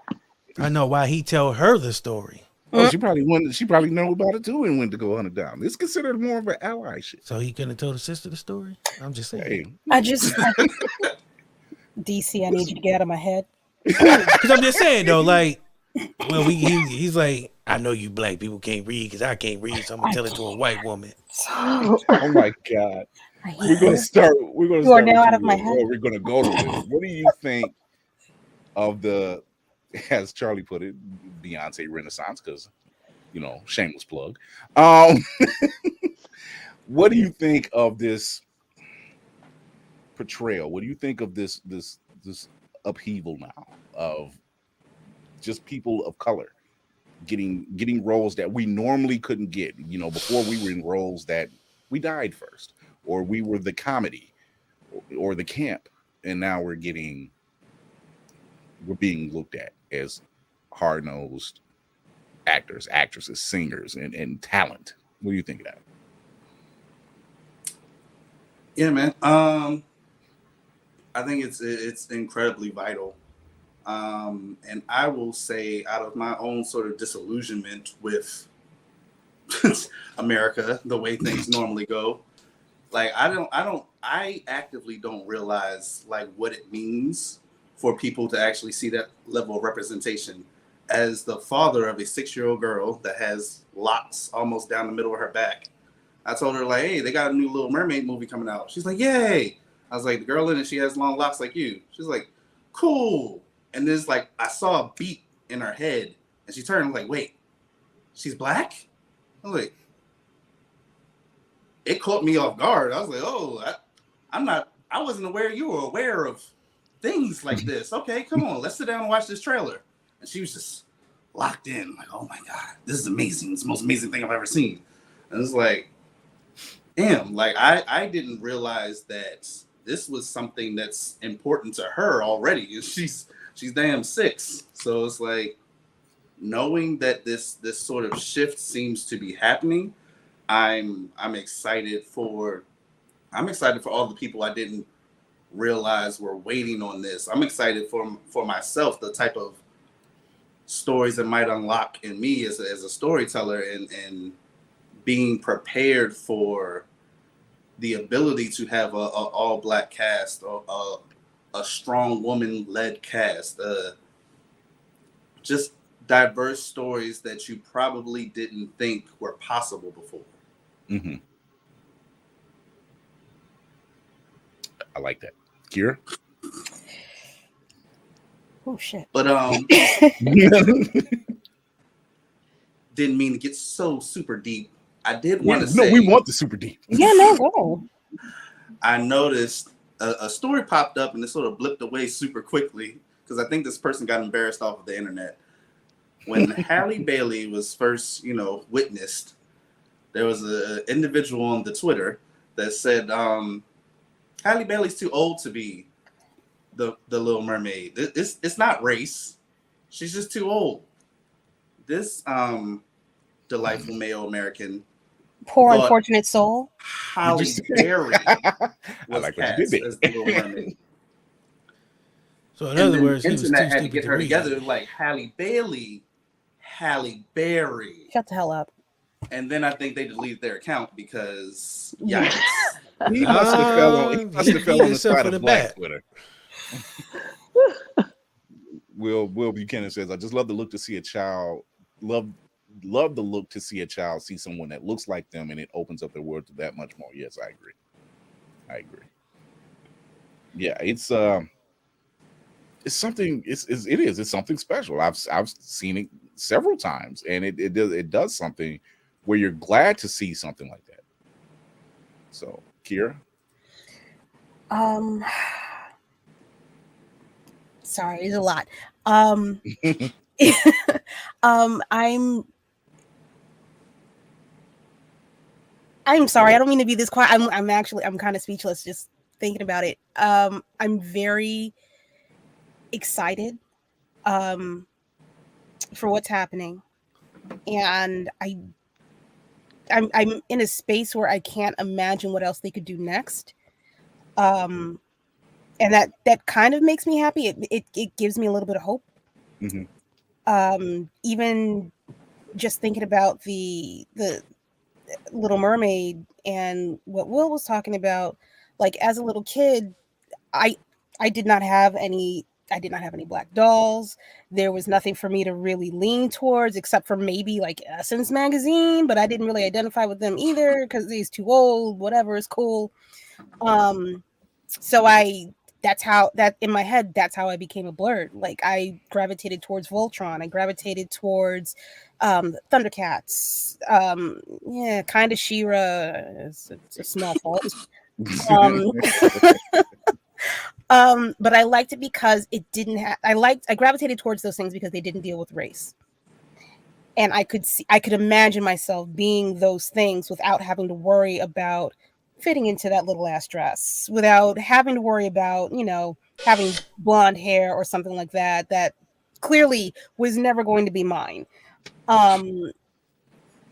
I know why he tell her the story. Oh, she probably know about it too and went to go hunt it down. It's considered more of an ally shit. So he couldn't have told his sister the story? I'm just saying. Hey. DC, I need you to get out of my head. Because I'm just saying though, like, well, he's like, I know you Black people can't read because I can't read, so I'm gonna tell it to a white woman. Oh my God. We're gonna start. You are now out of my head. We're gonna go to this. What do you think of the, as Charlie put it, Beyonce Renaissance? Because shameless plug. What do you think of this portrayal? What do you think of this upheaval now of just people of color getting roles that we normally couldn't get? Before we were in roles that we died first, or we were the comedy or the camp, and now we're being looked at as hard-nosed actors, actresses, singers, and talent. What do you think of that? Yeah, man. I think it's incredibly vital. And I will say, out of my own sort of disillusionment with America, the way things normally go, like I actively don't realize like what it means for people to actually see that level of representation. As the father of a 6-year-old girl that has locks almost down the middle of her back, I told her, like, hey, they got a new Little Mermaid movie coming out. She's like, yay. I was like, the girl in it, she has long locks like you. She's like, cool. And there's like, I saw a beat in her head, and she turned like, wait, she's Black? I was like, it caught me off guard. I was like, oh, I wasn't aware you were aware of things like this. Okay, come on, let's sit down and watch this trailer. And she was just locked in, like, oh my God, this is amazing. It's the most amazing thing I've ever seen. And it's like, damn, like I didn't realize that this was something that's important to her already. She's damn 6. So it's like, knowing that this sort of shift seems to be happening, I'm excited for I'm excited for all the people I didn't realize were waiting on this. I'm excited for myself, the type of stories it might unlock in me as a storyteller, and being prepared for the ability to have a all black cast, or a strong woman led cast, just diverse stories that you probably didn't think were possible before. Mm-hmm. I like that. Kira? Oh shit. But didn't mean to get so super deep. I did want to say, no, we want the super deep. Yeah, no, go. I noticed a story popped up and it sort of blipped away super quickly because I think this person got embarrassed off of the internet. When Halle Bailey was first, witnessed, there was an individual on the Twitter that said, Halle Bailey's too old to be the Little Mermaid. It's not race. She's just too old. This delightful male American, Poor unfortunate soul, Halle Berry was cast as the Little Mermaid. So in other words, the he was internet too had to stupid get to her read. together, like Halle Bailey, Halle Berry. Shut the hell up. And then I think they deleted their account because Yeah. yikes. He must have fell on the side of Black Twitter. Will Buchanan says, I just love the look to see a child, love the look to see a child see someone that looks like them, and it opens up their world to that much more. Yes, I agree. Yeah, it's something. It's something special. I've seen it several times, and it does something where you're glad to see something like that. So, Kira. Sorry, it's a lot. I'm sorry. I don't mean to be this quiet. I'm kind of speechless just thinking about it. I'm very excited for what's happening, and I'm in a space where I can't imagine what else they could do next. And that kind of makes me happy. It gives me a little bit of hope. Mm-hmm. Even just thinking about the Little Mermaid and what Will was talking about, like as a little kid, I did not have any black dolls. There was nothing for me to really lean towards except for maybe like Essence magazine, but I didn't really identify with them either because he's too old, whatever is cool. So in my head, that's how I became a Blerd. Like I gravitated towards Voltron. I gravitated towards Thundercats. Kind of She-Ra. It's a small fault. But I liked it because it didn't have. I gravitated towards those things because they didn't deal with race, and I could imagine myself being those things without having to worry about fitting into that little ass dress, without having to worry about having blonde hair or something like that clearly was never going to be mine.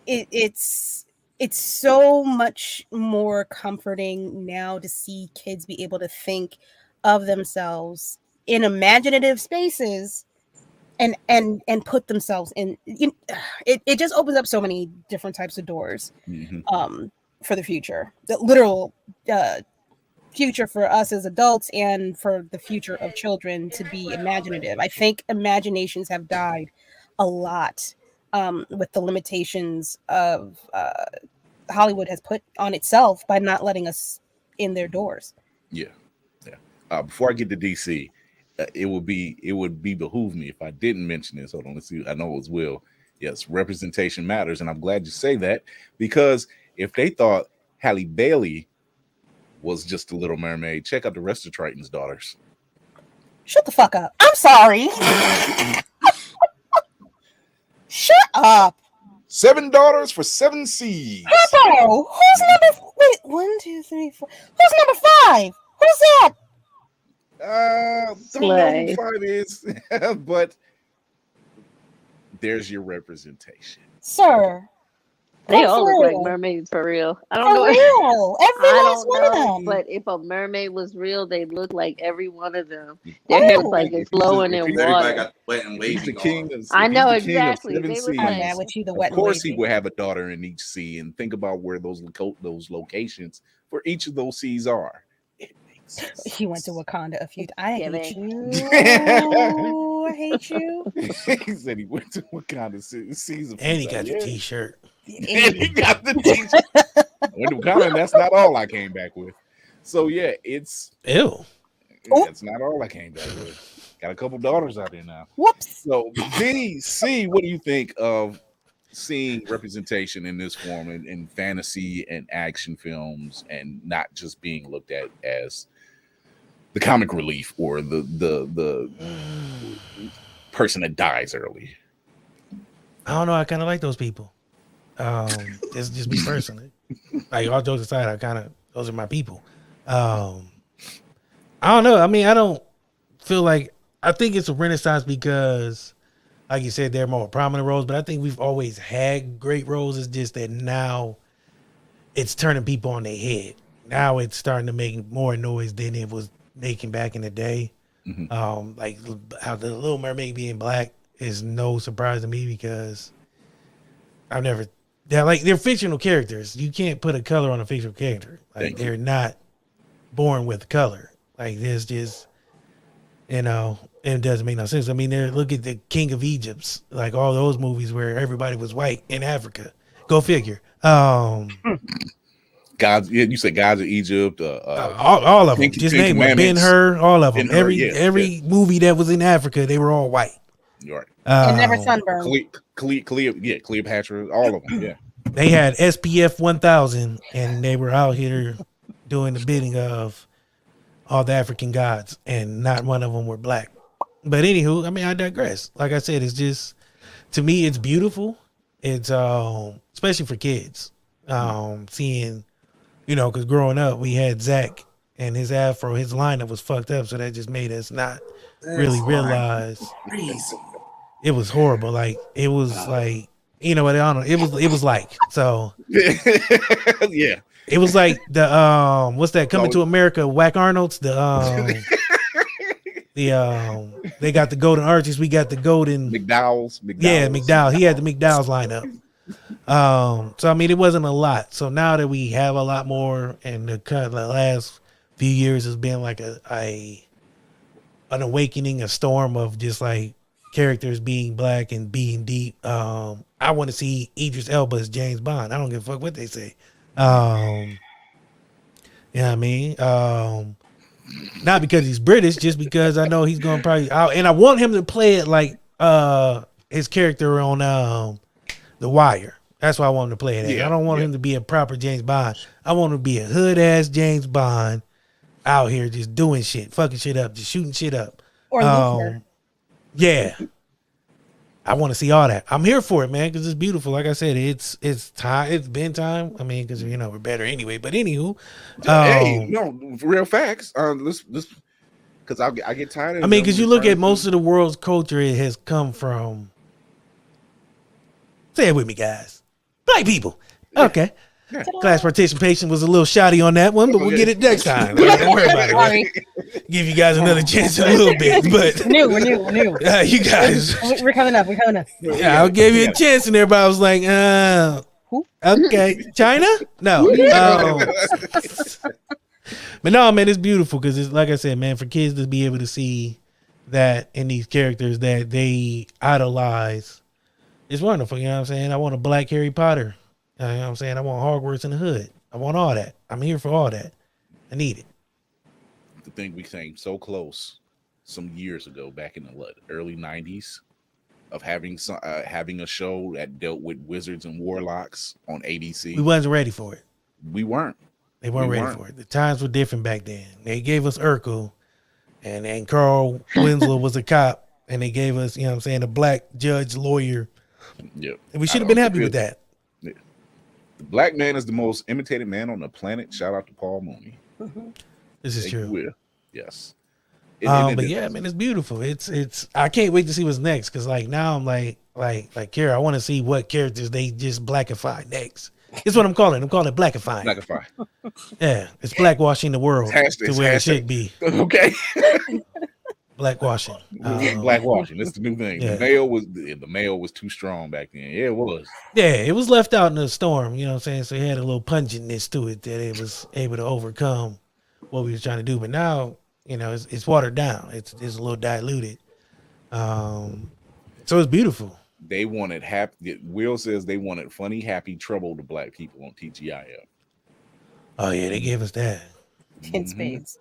It's so much more comforting now to see kids be able to think of themselves in imaginative spaces and put themselves in. It just opens up so many different types of doors. Mm-hmm. For the future, the literal future for us as adults and for the future of children to be imaginative. I think imaginations have died a lot with the limitations of Hollywood has put on itself by not letting us in their doors. Yeah. Before I get to DC, it would behoove me if I didn't mention this. Hold on, let's see. I know it was Will. Yes, representation matters, and I'm glad you say that, because if they thought Halle Bailey was just a Little Mermaid, check out the rest of Triton's daughters. Shut the fuck up. I'm sorry. Shut up. 7 daughters for 7 seas. Purple. Who's number? Wait, 1, 2, 3, 4. Who's number 5? Who's that? Don't know who 5 is, but there's your representation. Sir, They Come all look like through. mermaids for real. I For don't know. real. Every I last don't one of know, them. but if a mermaid was real, they look like every one of them. Their hair looks like it's flowing in Everybody water. got the wet and If he's wavy the king going. of, I if he's know the king of exactly. seven They look I'm like mad seas, with you, the of wet and course he wavy. would have a daughter in each sea. And think about where those locations for each of those seas are. It makes sense. He went to Wakanda a few times. I hate Thanksgiving. you. I hate you. He said he went to Wakanda seas. And he got the T-shirt. And he got the T-shirt. Went to Wakanda, and that's not all I came back with. So yeah, it's ew. That's not all I came back with. Got a couple daughters out there now. Whoops. So DC, what do you think of seeing representation in this form in fantasy and action films, and not just being looked at as the comic relief or the person that dies early? I don't know. I kind of like those people. It's just me personally. Like, all jokes aside, those are my people. I don't know. I mean, I don't feel like, I think it's a renaissance because, like you said, they're more prominent roles, but I think we've always had great roles. It's just that now it's turning people on their head. Now it's starting to make more noise than it was making back in the day. Mm-hmm. Like how the Little Mermaid being black is no surprise to me because they're fictional characters. You can't put a color on a fictional character. Like, they're not born with color. Like, there's just, and it doesn't make no sense. I mean, look at the King of Egypt, like all those movies where everybody was white in Africa. Go figure. Gods, you said Gods of Egypt. All of them. Just name them. Ben-Hur, all of them. Every movie that was in Africa, they were all white. Right. And never sunburned. Cleopatra, all of them. Yeah. They had SPF 1000, and they were out here doing the bidding of all the African gods, and not one of them were black. But anywho, I mean, I digress. Like I said, it's just, to me, it's beautiful. It's especially for kids, seeing, because growing up we had Zach and his afro, his lineup was fucked up, so that just made us not really realize. It was horrible. Like, it was like, what I don't know. It was like, so yeah. It was like the what's that, Coming to America, Whack Arnold's, they got the golden arches, we got the golden McDowell's. Yeah, McDowell. He had the McDowell's lineup. So I mean, it wasn't a lot. So now that we have a lot more, and the last few years has been like an awakening, a storm of just like characters being black and being deep. I want to see Idris Elba as James Bond. I don't give a fuck what they say. I mean? Not because he's British, just because I know he's going to probably, and I want him to play it like his character on The Wire. That's why I want him to play it. I don't want him to be a proper James Bond. I want him to be a hood ass James Bond out here just doing shit, fucking shit up, just shooting shit up. Or Luther. Yeah. I want to see all that. I'm here for it, man, because it's beautiful. Like I said, it's time. It's been time. I mean, because we're better anyway. But anywho, hey, no, real facts. Let's because I get tired of. I mean, because you look at most of the world's culture, it has come from. Say it with me, guys. Black people. Okay. Yeah. Class participation was a little shoddy on that one, but we'll get it next time. Don't worry about it. Right? Give you guys another chance in a little bit, but we're new. You guys, we're coming up. Yeah, I gave you a chance, and everybody was like, okay, China? No. But no, man, it's beautiful because it's like I said, man, for kids to be able to see that in these characters that they idolize, it's wonderful. You know what I'm saying? I want a black Harry Potter. You know what I'm saying? I want Hogwarts in the hood. I want all that. I'm here for all that. I need it. The thing we came so close some years ago, back in the early 90s, of having a show that dealt with wizards and warlocks on ABC. We wasn't ready for it. We weren't. They weren't ready for it. The times were different back then. They gave us Urkel, and Carl Winslow was a cop, and they gave us, you know what I'm saying, a black judge lawyer. Yep. And we should have been happy with that. Yeah. The black man is the most imitated man on the planet. Shout out to Paul Mooney. This is true. Yes. But yeah, man, it's beautiful. It's. I can't wait to see what's next because like now I'm like Kara, I want to see what characters they just blackify next. It's what I'm calling it. I'm calling it blackifying. Blackify. Yeah, it's blackwashing the world to where it should be. Okay. Blackwashing. Blackwashing. That's the new thing. Yeah. The mail was too strong back then. Yeah, it was. Yeah, it was left out in the storm. You know what I'm saying? So it had a little pungentness to it that it was able to overcome what we was trying to do. But now, you know, it's watered down. It's a little diluted. So it's beautiful. They wanted happy. Will says they wanted funny, happy trouble to black people on TGIF. Oh yeah, they gave us that. In spades.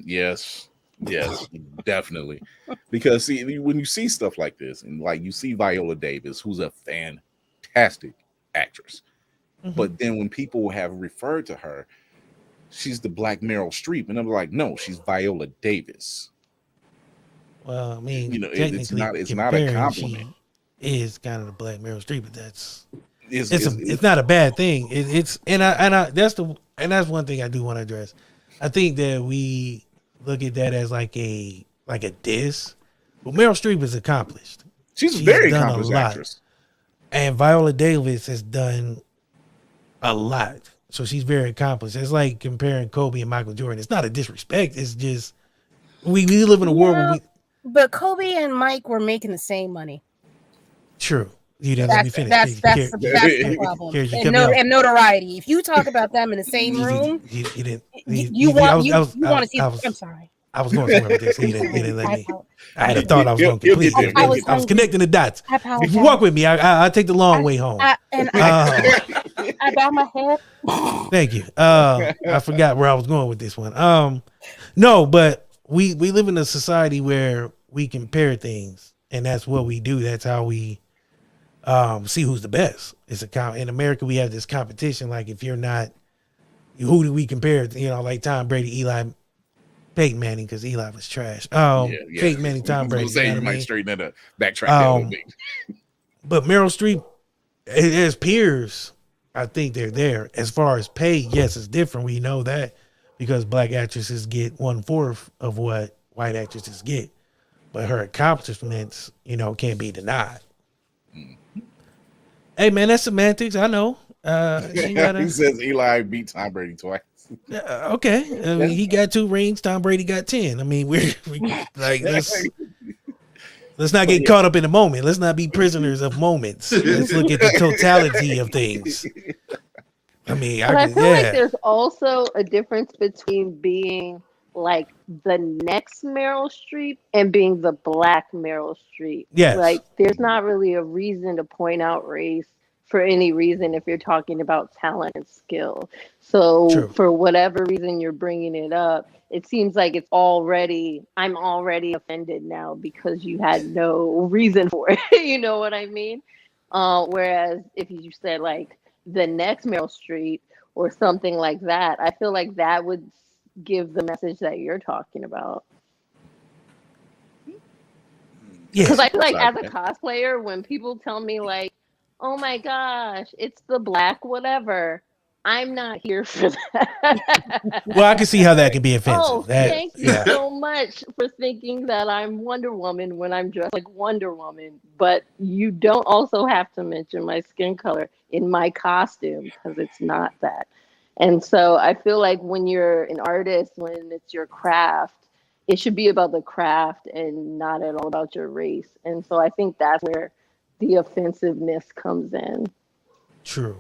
Yes, definitely. Because see, when you see stuff like this, and like you see Viola Davis, who's a fantastic actress, but then when people have referred to her, she's the Black Meryl Streep, and I'm like, no, she's Viola Davis. Well, I mean, You know, it's not a compliment. She is kind of the Black Meryl Streep, but It's it's not a bad thing. That's one thing I do want to address. I think that we look at that as like a diss. But Meryl Streep is accomplished. She's a very accomplished actress. And Viola Davis has done a lot. So she's very accomplished. It's like comparing Kobe and Michael Jordan. It's not a disrespect. It's just we live in a world where But Kobe and Mike were making the same money. True. You didn't let me finish. That's the problem. And notoriety. If you talk about them in the same room, you didn't. You want to see. I'm sorry. I was going somewhere with this. You didn't let me. I had a thought I was going to complete it. I was connecting the dots. If you walk with me, I take the long way home. I bow my head. Thank you. I forgot where I was going with this one. No, but we live in a society where we compare things, and that's what we do. That's how we see who's the best. In America, we have this competition. Like if you're not, who do we compare? You know, like Tom Brady, Eli, Peyton Manning, because Eli was trash. Peyton Manning, Tom Brady. You might straighten that up, backtrack that a little bit. But Meryl Streep, as peers, I think they're there. As far as pay, yes, it's different. We know that because black actresses get 1/4 of what white actresses get. But her accomplishments, you know, can't be denied. Hey man, that's semantics. I know. He says Eli beat Tom Brady twice. Okay, I mean, he got 2 rings. Tom Brady got 10. I mean, we like let's not get caught up in the moment. Let's not be prisoners of moments. Let's look at the totality of things. I mean, I feel like there's also a difference between being like the next Meryl Streep and being the black Meryl Streep. Yes. Like there's not really a reason to point out race for any reason if you're talking about talent and skill. So for whatever reason you're bringing it up, it seems like I'm already offended now because you had no reason for it. You know what I mean? Whereas if you said like the next Meryl Streep or something like that, I feel like that would give the message that you're talking about. Because I feel like as a cosplayer, when people tell me like, oh my gosh, it's the black whatever, I'm not here for that. Well, I can see how that can be offensive. Oh, thank you so much for thinking that I'm Wonder Woman when I'm dressed like Wonder Woman. But you don't also have to mention my skin color in my costume because it's not that. And so I feel like when you're an artist, when it's your craft, it should be about the craft and not at all about your race. And so I think that's where the offensiveness comes in. True.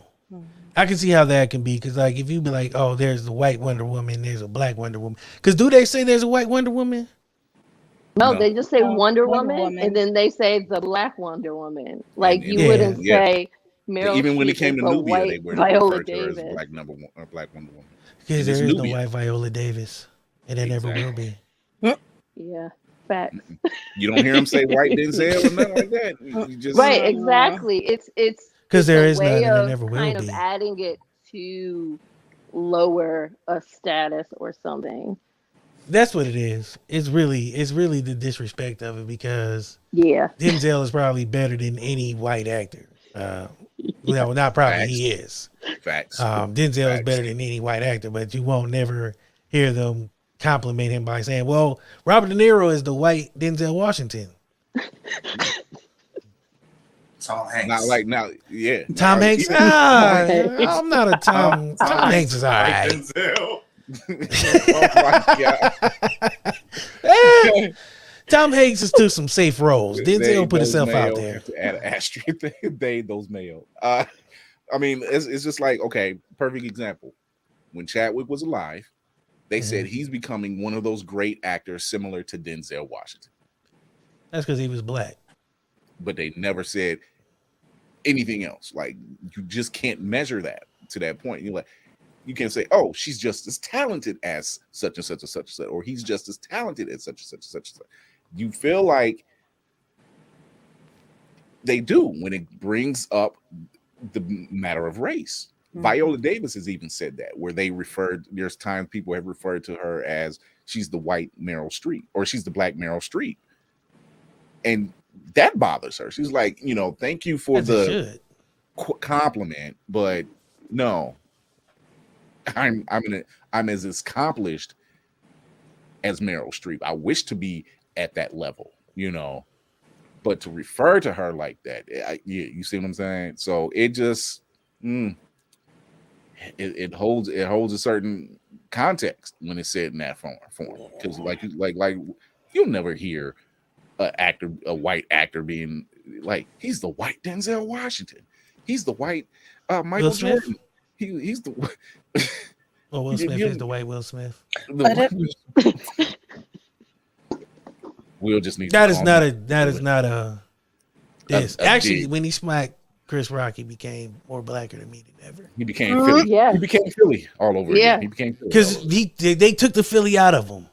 I can see how that can be because, like, if you be like, "Oh, there's the white Wonder Woman, there's a black Wonder Woman," because do they say there's a white Wonder Woman? No, they just say Wonder Woman, and then they say the black Wonder Woman. Like you wouldn't say Meryl. Even when it Streep came to is Nubia, they were Viola referred to her as Davis. Black Wonder Woman. Because there is no white Viola Davis, and there never will be. Yeah, facts. You don't hear him say white Denzel or nothing like that. You just, Right, exactly. It's because there is way none, and of there never will kind be. of adding it to lower a status or something. That's what it is. It's really the disrespect of it because Denzel is probably better than any white actor. Well, not probably. Facts. He is. Facts. Denzel is better than any white actor, but you won't never hear them compliment him by saying, "Well, Robert De Niro is the white Denzel Washington." Tom Hanks. Not like now, yeah. Tom Now, Hanks. even- I'm not a Tom. Tom Hanks is all right. Denzel. Oh my God. Tom Hanks is to some safe roles. Denzel put Those himself out male, there. have to add an asterisk. They those male. I mean, it's just like, okay, perfect example. When Chadwick was alive, they said he's becoming one of those great actors similar to Denzel Washington. That's because he was black. But they never said anything else. Like, you just can't measure that to that point. You're like, you can say, oh, she's just as talented as such and such and such and such, or he's just as talented as such and such and such and such. You feel like they do when it brings up the matter of race. Viola Davis has even said that, where there's times people have referred to her as she's the white Meryl Streep, or she's the black Meryl Streep. And that bothers her. She's like, thank you for the compliment, but no, I'm as accomplished as Meryl Streep. I wish to be at that level, but to refer to her like that, you see what I'm saying? So it just it holds a certain context when it's said in that form. Because like you'll never hear a white actor being like, he's the white Denzel Washington, he's the white Michael Jordan. He's the well, Will Smith is the white Will Smith. Will just needs that is not this. Actually, when he smacked Chris Rock, he became more blacker than me than ever. He became Philly. Yeah. He became Philly all over again. He became Philly. Because they took the Philly out of him.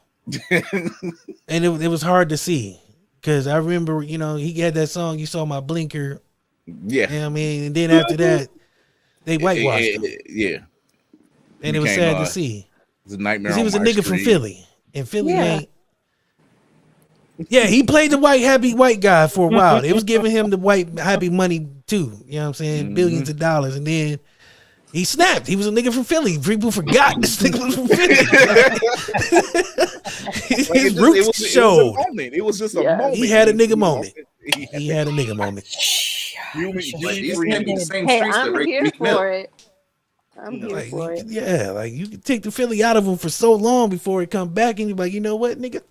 And it was hard to see. Because I remember, he had that song, You Saw My Blinker. Yeah. You know what I mean? And then after that, they whitewashed him. Yeah. And it was sad to see. It was a nightmare. He was a nigga from Philly. And Philly ain't. Yeah, he played the happy white guy for a while. It was giving him the white happy money too. You know what I'm saying? Billions of dollars. And then he snapped. He was a nigga from Philly. People forgot this nigga was from Philly. His roots showed. It was just a moment. He had a nigga moment. He had a nigga moment. Hey, I'm here for it. I'm here for it. Yeah, like you can take the Philly out of him for so long before it come back, and you're like, you know what, nigga?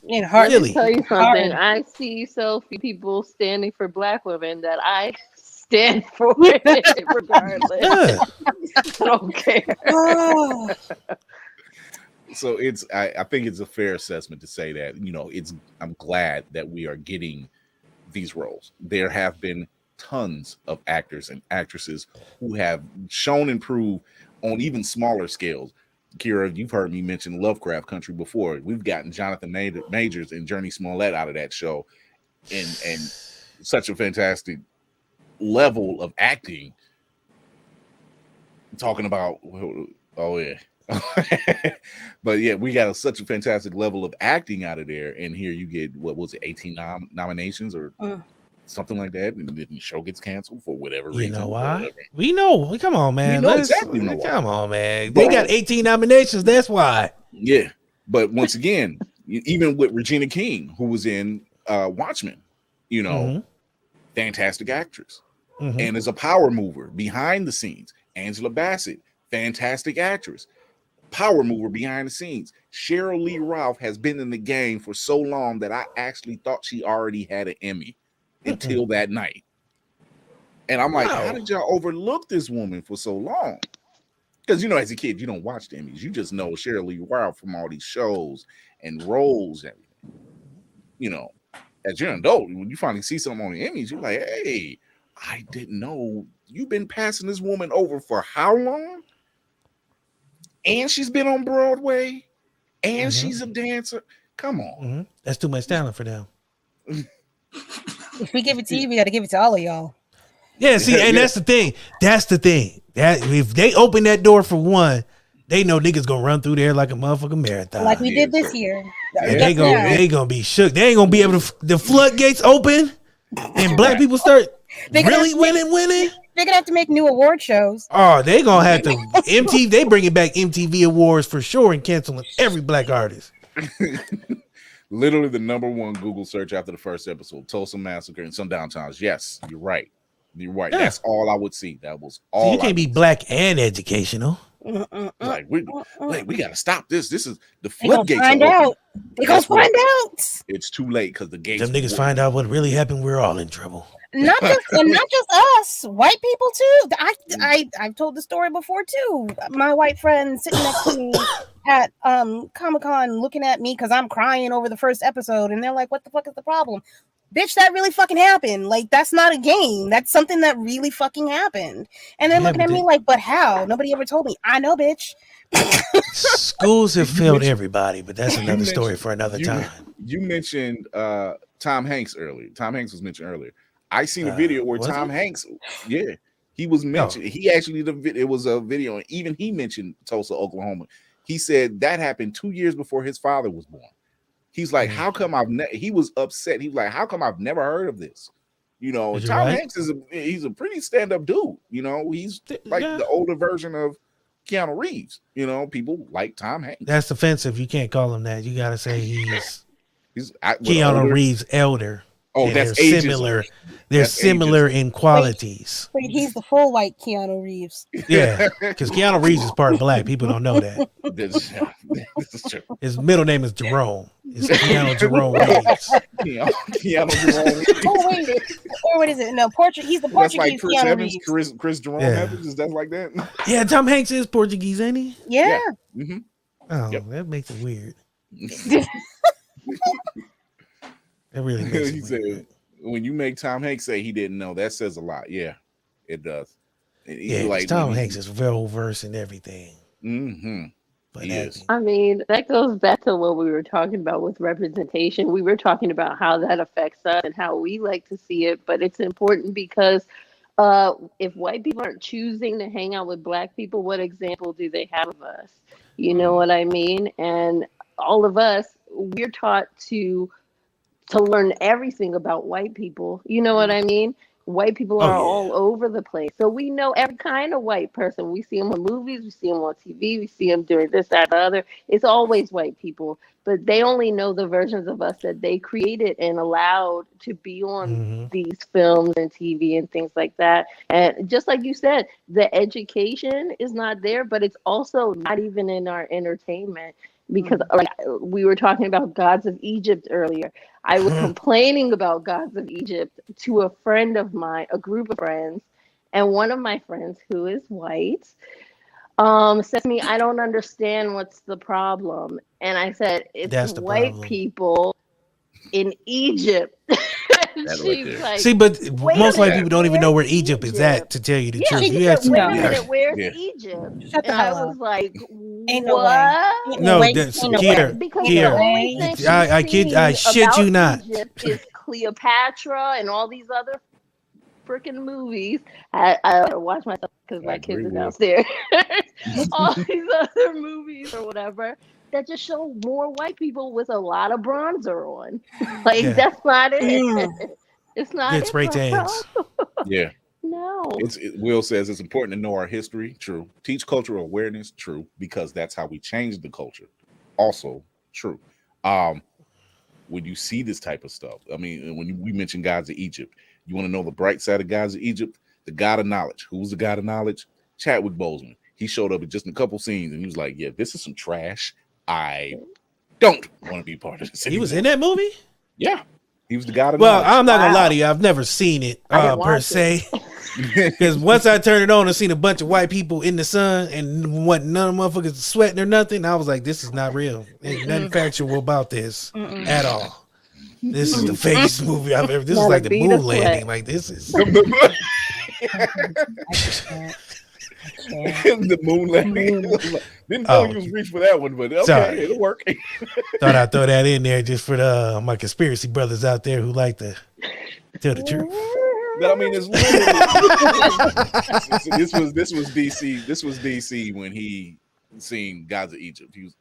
It hard to tell you something. I see so few people standing for black women that I stand for it regardless. I don't care. So I think it's a fair assessment to say that, I'm glad that we are getting these roles. There have been tons of actors and actresses who have shown and proved on even smaller scales. Kira, you've heard me mention Lovecraft Country before. We've gotten Jonathan Majors and Journey Smollett out of that show, and such a fantastic level of acting. Talking about, oh yeah, but yeah, we got such a fantastic level of acting out of there, and here you get, what was it, 18 nominations or something like that, and then the show gets canceled for whatever reason. You know why? We know. Come on, man. We know exactly why. Come on, man. They got 18 nominations. That's why. Yeah, but once again, even with Regina King, who was in Watchmen, fantastic actress, and is a power mover behind the scenes. Angela Bassett, fantastic actress, power mover behind the scenes. Cheryl Lee Ralph has been in the game for so long that I actually thought she already had an Emmy until that night. And I'm like, how did y'all overlook this woman for so long? Because, as a kid, you don't watch the Emmys. You just know Cheryl Lee Ralph from all these shows and roles. And, as you're an adult, when you finally see something on the Emmys, you're like, hey, I didn't know you've been passing this woman over for how long? And she's been on Broadway, and she's a dancer. Come on. That's too much talent for them. If we give it to you, we got to give it to all of y'all. Yeah, see, and that's the thing. That if they open that door for one, they know niggas gonna run through there like a motherfucking marathon. Like we did this year. They gonna be shook. They ain't gonna be able to. The floodgates open, and black people start really winning. They're gonna have to make new award shows. Oh, they gonna have to MTV. They bringing back MTV Awards for sure and canceling every black artist. Literally the #1 Google search after the first episode, Tulsa Massacre and Sundown Towns. Yes, you're right. You're right. Yeah. That's all I would see. That was all. So you can't be black and educational. Like we gotta stop this. This is the They gonna floodgates. find are open. out. They gonna find out. It's too late because the gates. Them niggas find out what really happened. We're all in trouble. Not just us, white people too. I've told the story before too. My white friend sitting next to me at Comic-Con looking at me because I'm crying over the first episode, and they're like, "What the fuck is the problem?" Bitch, that really fucking happened. Like, that's not a game. That's something that really fucking happened. And they're looking at me like, but how? Nobody ever told me. I know, bitch. Schools have failed everybody, but that's another story for another time. You mentioned Tom Hanks earlier. Tom Hanks was mentioned earlier. I seen a video where Tom Hanks, he was mentioned. He actually it was a video, and even he mentioned Tulsa, Oklahoma. He said that happened 2 years before his father was born. He's like, how come he was upset. He was like, how come I've never heard of this? You know, Tom Hanks he's a pretty stand-up dude. You know, he's like the older version of Keanu Reeves. You know, people like Tom Hanks. That's offensive. You can't call him that. You gotta say he's Keanu older? Reeves elder. Oh, and that's they're similar. They're similar in qualities. Wait, he's the full white Keanu Reeves. Yeah, because Keanu Reeves is part black. People don't know that. This is true. His middle name is Jerome. It's Keanu Jerome Reeves. Keanu Jerome. Oh wait, or what is it? No, He's the That's Portuguese like Chris Keanu Evans, Reeves. Chris Jerome Yeah. Evans. Is that like that? Yeah, Tom Hanks is Portuguese, ain't he? Yeah. Mm-hmm. Oh, that makes it weird. That really makes He it said, weird. when you make Tom Hanks say he didn't know, that says a lot. Yeah, it does. Yeah, like Tom Hanks is well versed in everything. Mm-hmm. But I mean, that goes back to what we were talking about with representation. We were talking about how that affects us and how we like to see it, but it's important because if white people aren't choosing to hang out with black people, what example do they have of us? You know what I mean? And all of us, we're taught to learn everything about white people. You know what I mean? White people are all over the place. So we know every kind of white person. We see them in movies, we see them on TV, we see them doing this, that, the other. It's always white people, but they only know the versions of us that they created and allowed to be on these films and TV and things like that. And just like you said, the education is not there, but it's also not even in our entertainment. Because like we were talking about Gods of Egypt earlier, I was complaining about Gods of Egypt to a friend of mine, a group of friends, and one of my friends who is white said to me, "I don't understand what's the problem." And I said, "It's the white people in Egypt." She's like, see, but most white people don't even know where Egypt is at, to tell you the truth. She said, wait a minute, where's Egypt? Shut the and I hell was like, Ain't no way. what? No, that's Kier. I shit you not. Egypt is Cleopatra and all these other freaking movies. I watch myself because my kids are downstairs. All these other movies or whatever that just show more white people with a lot of bronzer on. Like that's not it. It's not. Get spray tans. Yeah. No. Will says it's important to know our history. True. Teach cultural awareness. True. Because that's how we change the culture. Also true. When you see this type of stuff, I mean, when we mention Gods of Egypt, you want to know the bright side of Gods of Egypt? The God of Knowledge. Who's the God of Knowledge? Chadwick Boseman. He showed up in just a couple scenes and he was like, yeah, this is some trash. I don't want to be part of this anymore. He was in that movie? Yeah. He was the God of Knowledge. Well, I'm not going to lie to you. I've never seen it per se. Because once I turned it on and seen a bunch of white people in the sun and none of motherfuckers sweating or nothing, I was like, this is not real. Ain't nothing factual about this at all. This is the fakest movie I've ever. This is like the moon landing. Like this is the moon landing. Didn't know you was reaching for that one, but okay, sorry. It'll work. Thought I'd throw that in there just for my conspiracy brothers out there who like to tell the truth. But I mean, it's literally this was DC. This was DC when he seen Gods of Egypt. He was.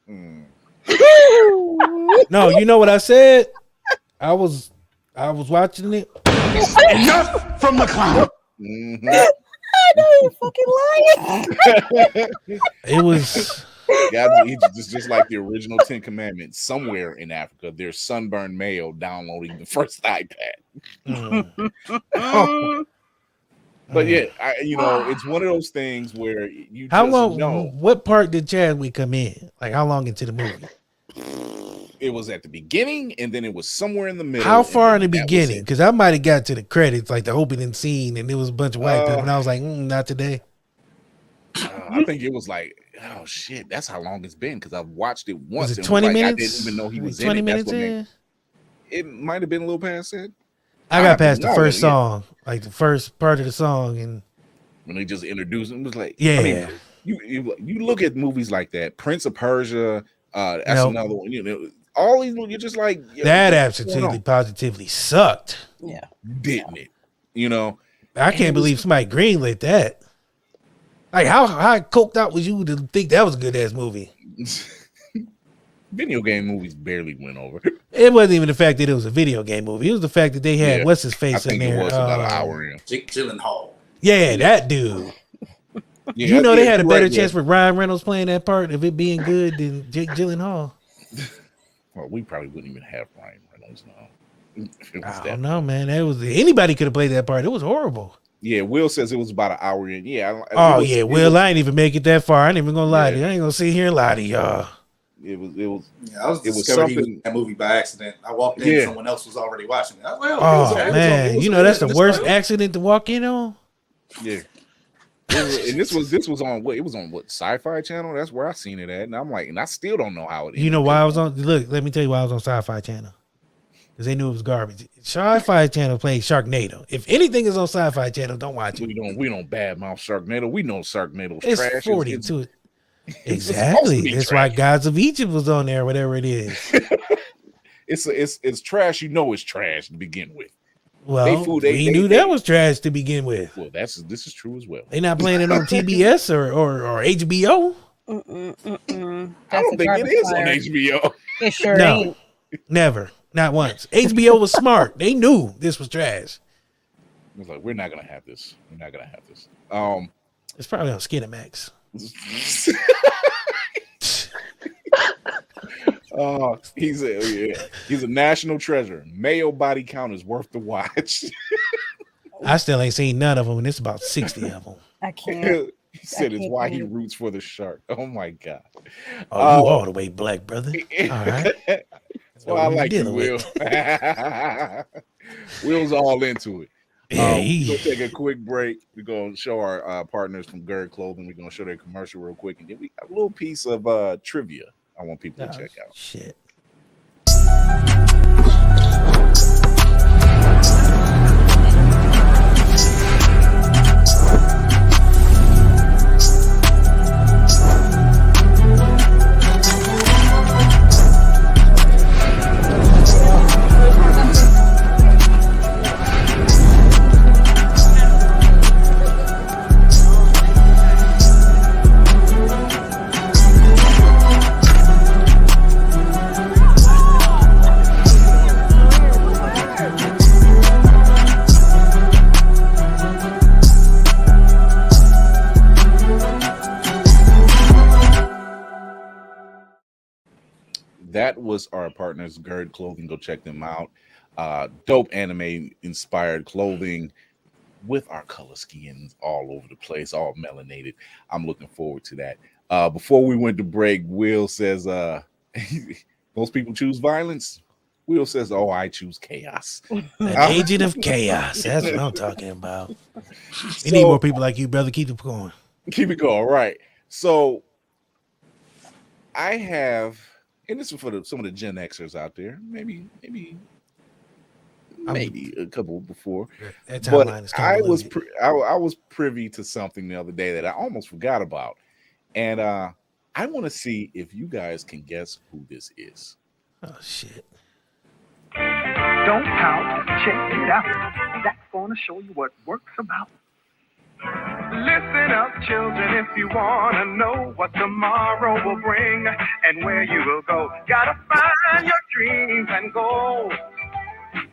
No, you know what I said? I was watching it. Enough from the clown. know you're fucking lying. It was just like the original 10 Commandments. Somewhere in Africa, there's sunburned male downloading the first iPad. But yeah, it's one of those things where you How just long? know. What part did Chadwick come in? Like how long into the movie? It was at the beginning, and then it was somewhere in the middle. How far in the beginning? Because I might have got to the credits, like the opening scene, and there was a bunch of white people, and I was like, not today. I think it was like, oh shit, that's how long it's been. Because I've watched it once. Was it and 20 like, minutes? I didn't even know he was 20 in it. minutes That's what in? it might have been a little past that. I got past the first song, like the first part of the song, and when they just introduced him, it was like, yeah. I mean, you look at movies like that, Prince of Persia. That's another one. You know, all these, you're just like that absolutely positively sucked. Yeah, didn't it? You know, I can't believe somebody greenlit that. Like how coked out was you to think that was a good ass movie? Video game movies barely went over. It wasn't even the fact that it was a video game movie. It was the fact that they had what's his face in there. It was about an hour in. Jake Gyllenhaal. Yeah, that dude. Yeah, they had a better chance with Ryan Reynolds playing that part of it being good than Jake Gyllenhaal. Well, we probably wouldn't even have Ryan Reynolds now. I don't know, man. That was anybody could have played that part. It was horrible. Yeah, Will says it was about an hour in. Yeah. Will, I ain't even make it that far. I ain't even gonna lie to you. I ain't gonna sit here and lie to y'all. It was. Yeah, I was discovered he was in that movie by accident. I walked in, someone else was already watching it. I was like, man, that's the worst accident to walk in on. Yeah. And this was on what? It was on what? Sci-Fi Channel. That's where I seen it at. And I'm like, and I still don't know how it. You know why I was on? Look, let me tell you why I was on Sci-Fi Channel. Because they knew it was garbage. Sci-Fi Channel played Sharknado. If anything is on Sci-Fi Channel, don't watch it. We don't badmouth Sharknado. We know Sharknado's it's trash. 40 to it. Exactly. That's why Gods of Egypt was on there, whatever it is. It's trash. You know it's trash to begin with. Well, we knew that was trash to begin with. Well, this is true as well. They not playing it on TBS or HBO. I don't think it is on HBO. It sure ain't. Never. Not once. HBO was smart. They knew this was trash. It was like, we're not gonna have this. We're not gonna have this. It's probably on Skinamax. He's a national treasure. Male body count is worth the watch. I still ain't seen none of them, and it's about 60 of them. I can't. He said it's why he roots for the shark. Oh my god! Oh, you all the way black, brother. All right. Well, I like you, Will. Will's all into it. We're gonna take a quick break. We're gonna show our partners from Blerd Clothing. We're gonna show their commercial real quick, and then we got a little piece of trivia I want people to check out. Shit. That was our partners, Blerd Clothing. Go check them out. Dope anime inspired clothing with our color schemes all over the place, all melanated. I'm looking forward to that. Before we went to break, Will says most people choose violence. Will says, "Oh, I choose chaos." An agent of chaos. That's what I'm talking about. We need more people like you, brother. Keep it going. Keep it going. Right. So I have. And this is for some of the Gen Xers out there. Maybe a couple before. But I was privy to something the other day that I almost forgot about, and I want to see if you guys can guess who this is. Oh shit! Don't pout, check it out. That's gonna show you what work's about. Listen up, children, if you want to know what tomorrow will bring and where you will go. Gotta find your dreams and goals.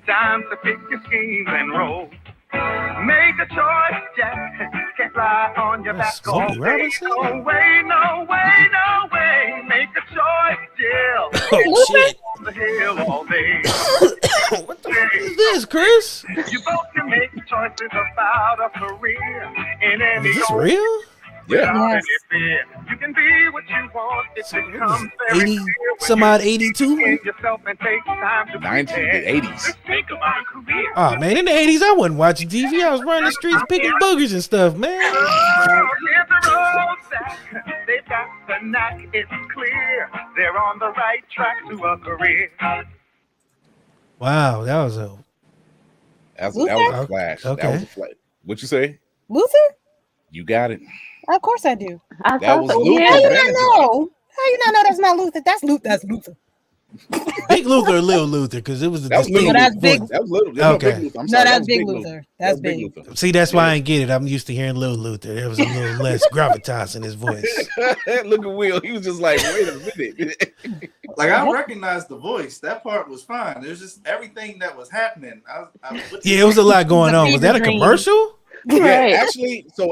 Time to pick your schemes and roll. Make a choice, Jack. Can't lie on your back all Smokey day. Robinson? No way, no way, no way. Make a choice, Jill. Oh, shit. On the hill all day. What the fuck is this, Chris? You both can make choices about a career in any Is this old real? Yeah. without Yes. any fear. You can be what you want. It becomes very 80, clear when some you odd 82? in yourself and take time to 1980s. think about a career. Oh, man, in the 80s, I wasn't watching TV. I was running the streets picking boogers and stuff, man. Hit the road, Zach. They've got the knack. It's clear they're on the right track to a career. Wow, that was a... That was a flash. Okay. That was a flash. What you say? Luther? You got it. Of course I do. That was Luther. How you not know? How you not know that's not Luther? That's Luther. That's Luther. Big Luther or Little Luther? Because it was That was distinct Little that's Luther. big. That was Little. Okay. No, Big Luther. I'm No, sorry. that's that was Big Luther. That's That was big. Luther. See, that's why I ain't get it. I'm used to hearing Little Luther. There was a little less gravitas in his voice. Look at Will. He was just like, wait a minute. Like I recognized the voice. That part was fine. There's just everything that was happening. Yeah, it was a lot going on. Was that a commercial? Yeah,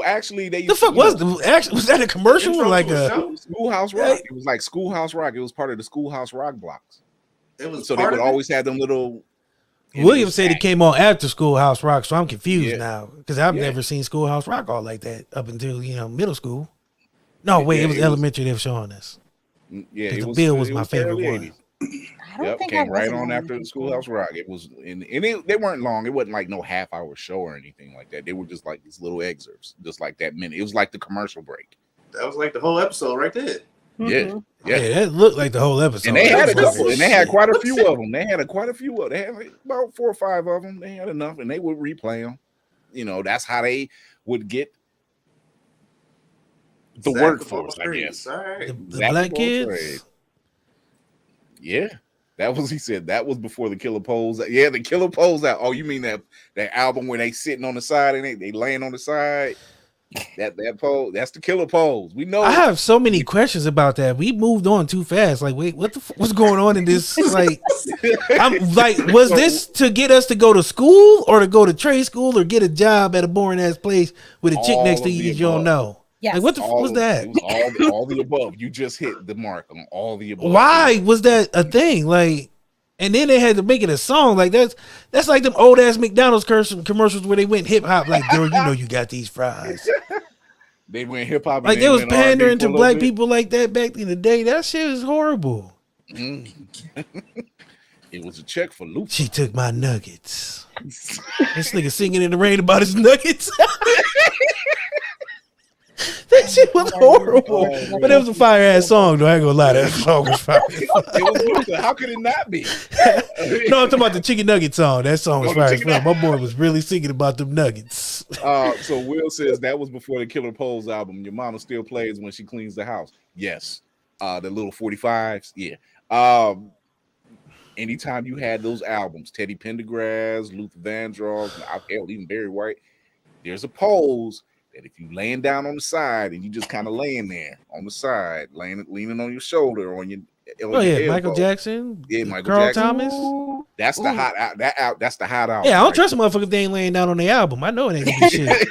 actually, they The fuck was that a commercial or like a Schoolhouse Rock? It was like Schoolhouse Rock. It was part of the Schoolhouse Rock blocks. It was so they would always have them little. William said it came on after Schoolhouse Rock, so I'm confused now because I've never seen Schoolhouse Rock all like that up until middle school. No, wait, it was elementary they were showing us. Yeah, the Bill was my favorite one. Yep, came right on after the Schoolhouse Rock. It was, they weren't long. It wasn't like no half-hour show or anything like that. They were just like these little excerpts, just like that minute. It was like the commercial break. That was like the whole episode right there. Yeah, Yeah, that looked like the whole episode. And they had a couple, Shit. and they had quite a few of them. They had quite a few of them. They had like about 4 or 5 of them. They had enough, and they would replay them. That's how they would get the workforce, I guess. The black kids. Yeah, that was. He said that was before the Killer Poles. Yeah, the Killer Poles out. Oh, you mean that album where they sitting on the side and they laying on the side? That pole. That's the Killer Poles. We know. I have so many questions about that. We moved on too fast. Like, wait, what's going on in this? Like, I'm like, was this to get us to go to school or to go to trade school or get a job at a boring ass place with a chick next to you don't know? Yes. Like, what the fuck was that? It was all the above. You just hit the mark on all the above. Why was that a thing? Like, and then they had to make it a song. Like that's like them old ass McDonald's commercials where they went hip hop. Like, girl, you got these fries. They went hip hop. Like they was pandering to black people like that back in the day. That shit is horrible. It was a check for Luke. She took my nuggets. This nigga singing in the rain about his nuggets. That shit was horrible. But it was a fire ass song, though. I ain't gonna lie, that song was fire. It was Luther. How could it not be? No, I'm talking about the chicken nugget song. That song was fire as fuck. My boy was really singing about them nuggets. So Will says that was before the Killer Poles album. Your mama still plays when she cleans the house. Yes. The little 45s. Yeah. Anytime you had those albums, Teddy Pendergrass, Luther Vandross, hell, even Barry White, there's a pose that if you laying down on the side and you just kind of laying there on the side, leaning on your shoulder or on your Michael Jackson, Michael Carl Jackson. Thomas. That's the hot out. That's the hot out. Yeah, I don't trust a motherfucker if they ain't laying down on the album. I know it ain't gonna be shit.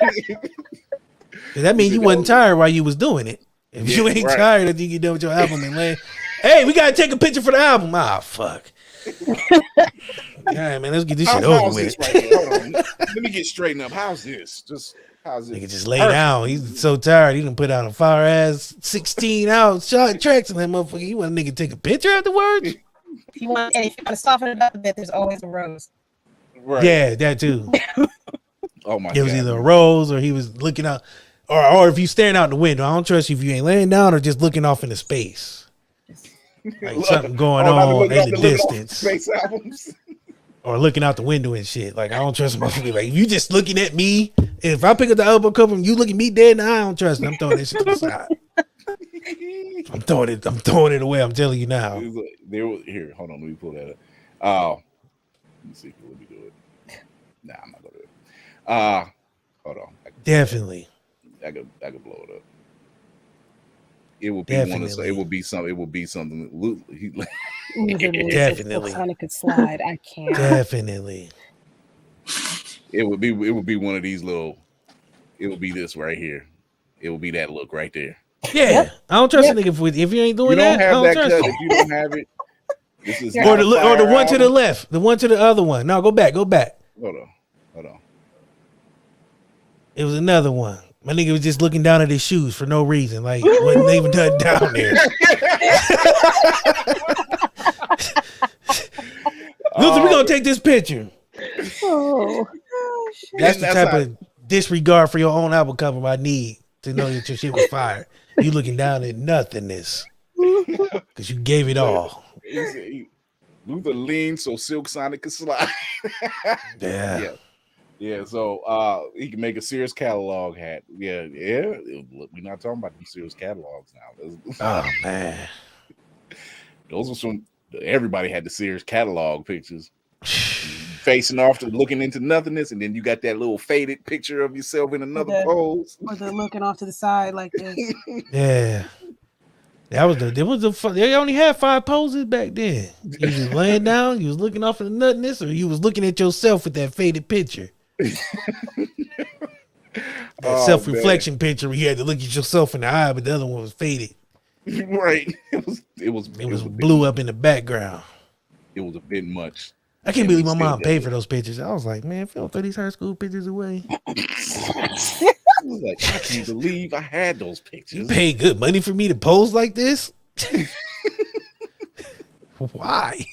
Cause that means you wasn't tired while you was doing it. If you ain't tired after you get done with your album and lay, hey, we gotta take a picture for the album. Ah, fuck. All right, man, let's get this shit over with. Right Hold on. Let me get straightened up. How's this? How's this? Nigga just lay down. He's so tired. He done put out a fire ass 16-hour shot tracks and that motherfucker. You want a nigga to take a picture afterwards? And if you want to soften it up a bit, there's always a rose. Right. Yeah, that too. Oh my It was God. either a rose or he was looking out, or if you staring out the window. I don't trust you if you ain't laying down or just looking off into space. Like something going on in the distance. Space albums. Or looking out the window and shit. Like, I don't trust motherfucker. Like, if you just looking at me, if I pick up the album cover and you looking me dead in the eye, I don't trust it. I'm throwing that shit to the side. I'm throwing it away. I'm telling you now. Here, hold on. Let me pull that up. Let me see if you let me do it. Nah, I'm not gonna do it. Hold on. Definitely. I could blow it up. It would be one of it would be something. It would be something. Definitely. Sonic could slide. I can't. Definitely. It would be one of these little. It would be this right here. It would be that look right there. Yeah, I don't trust a nigga if you ain't doing that. I don't trust cut. you. If you don't have it, this is Or the one to the left, the one to the other one. No, go back. Hold on. It was another one. My nigga was just looking down at his shoes for no reason. Like wasn't even done down there. Luther, we're gonna take this picture. Oh. That's the type of disregard for your own album cover I need to know that your shit was fire. You looking down at nothingness because you gave it all. Luther leaned so Silk Sonic could slide. Yeah. So he can make a Sears catalog hat. Yeah. We're not talking about them Sears catalogs now. Oh man, those were some. Everybody had the Sears catalog pictures. Facing off to looking into nothingness, and then you got that little faded picture of yourself in another pose. Or the looking off to the side like this. Yeah. They only had 5 poses back then. You was laying down, you was looking off in the nothingness, or you was looking at yourself with that faded picture. That self-reflection picture where you had to look at yourself in the eye, but the other one was faded. Right. It was blew up in the background. It was a bit much. I can't believe my mom paid for those pictures. I was like, man, if you don't throw these high school pictures away. I was like, I can't believe I had those pictures. You paid good money for me to pose like this? Why?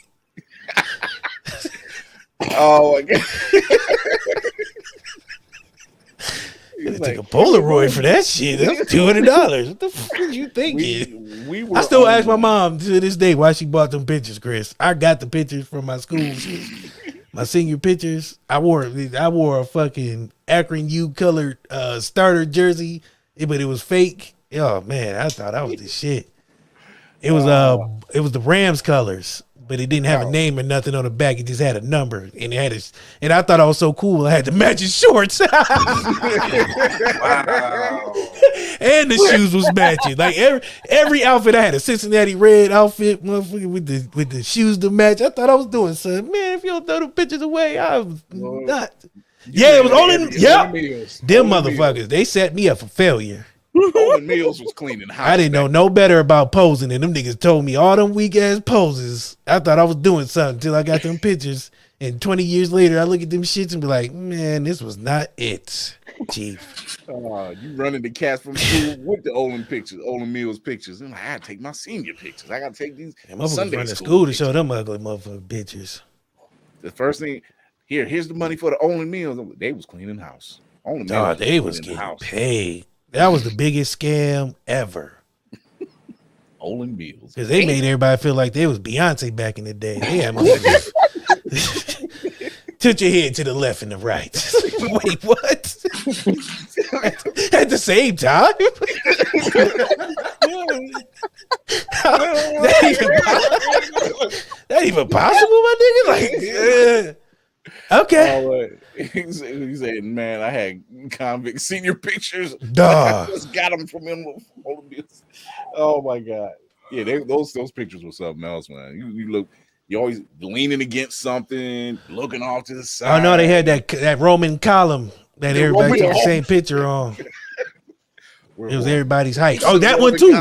Oh my God. Take a Polaroid for that shit. That's $200. What the fuck are you thinking? I still ask my mom to this day why she bought them pictures, Chris. I got the pictures from my school. My senior pictures. I wore a fucking Akron U colored starter jersey, but it was fake. Oh man, I thought that was the shit. It was the Rams colors, but it didn't have a name or nothing on the back. It just had a number, and it had and I thought I was so cool. I had the matching shorts. Wow. And the shoes was matching. Like every outfit I had a Cincinnati red outfit, motherfucker, with the shoes to match. I thought I was doing something. Man, if you don't throw the pictures away, I was not. Yeah, it was only them motherfuckers. They set me up for failure. Olin Mills was cleaning house. I didn't know no better about posing, and them niggas told me all them weak ass poses. I thought I was doing something until I got them pictures. And 20 years later, I look at them shits and be like, man, this was not it, Chief. You running the cast from school with the Olin Mills pictures. And I had to take my senior pictures. I got to take these Sunday running school to show them ugly motherfucking pictures. The first thing, here's the money for the Olin Mills. They was cleaning house. They was getting paid. That was the biggest scam ever. Olin Mills. Because they made everybody feel like they was Beyonce back in the day. They had motherfuckers. Tilt your head to the left and the right. Wait, what? At the same time? that even possible, my nigga? Like, okay. He said, man, I had convict senior pictures. Duh. I just got them from him. Oh my God. Yeah, those pictures were something else, man. You always leaning against something, looking off to the side. Oh no, they had that Roman column that everybody took the same picture on. It was everybody's height. Oh, that one too.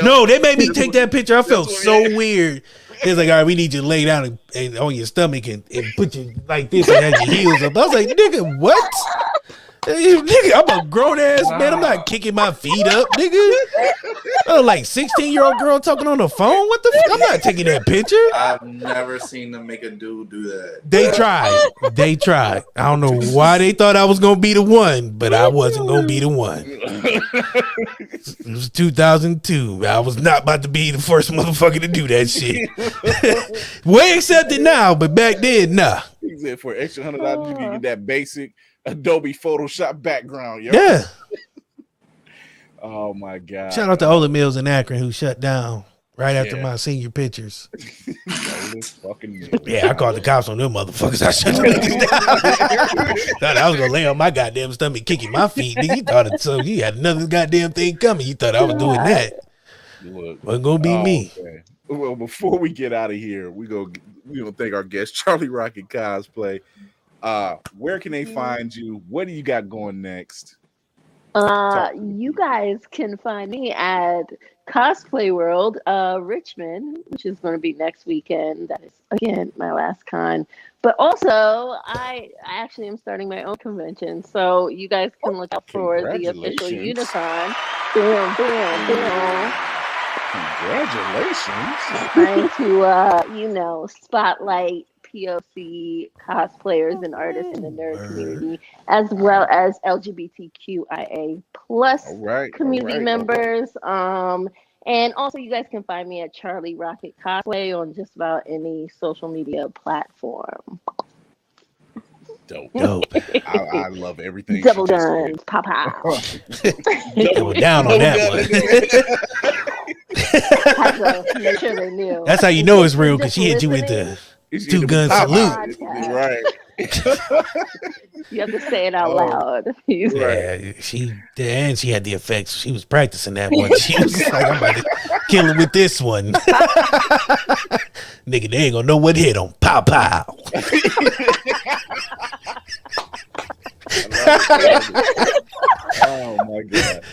No, they made me take that picture. I felt so weird. It's like, all right, we need you to lay down and on your stomach and put you like this and have your heels up. I was like, nigga, what? Nigga, I'm a grown ass man. I'm not kicking my feet up, nigga. Like 16-year-old girl talking on the phone. What the fuck? I'm not taking that picture. I've never seen them make a dude do that. They tried. I don't know why they thought I was gonna be the one, but I wasn't gonna be the one. It was 2002. I was not about to be the first motherfucker to do that shit. Way accepted now, but back then, nah. He said for extra $100, you can get that basic Adobe Photoshop background. Yo. Yeah. Oh my God. Shout out to Olin Mills in Akron who shut down right after my senior pictures. Yeah, I called the cops on them motherfuckers. I shut them niggas down. Thought I was gonna lay on my goddamn stomach kicking my feet. Nigga, you thought it, so you had another goddamn thing coming. You thought I was doing that. Wasn't gonna be me. Okay. Well, before we get out of here, we gonna thank our guest Charlie Rocket Cosplay. Where can they find you? What do you got going next? You guys can find me at Cosplay World, Richmond, which is going to be next weekend. That is again my last con. But also, I actually am starting my own convention, so you guys can look out for the official Unicon. Bam, bam, bam. Congratulations! Trying to, spotlight POC cosplayers and artists in the nerd community, as well as LGBTQIA plus community members. And also, you guys can find me at Charlie Rocket Cosplay on just about any social media platform. Dope. I love everything. Double guns, pop out. Double down on that one. Had to make sure they knew. That's how you know it's real, because she hit you with the 2-gun salute. Right. You have to say it out loud. Yeah, she had the effects. She was practicing that one. She was like, I'm about to kill him with this one. Nigga, they ain't gonna know what hit him. Pow pow. Oh my god.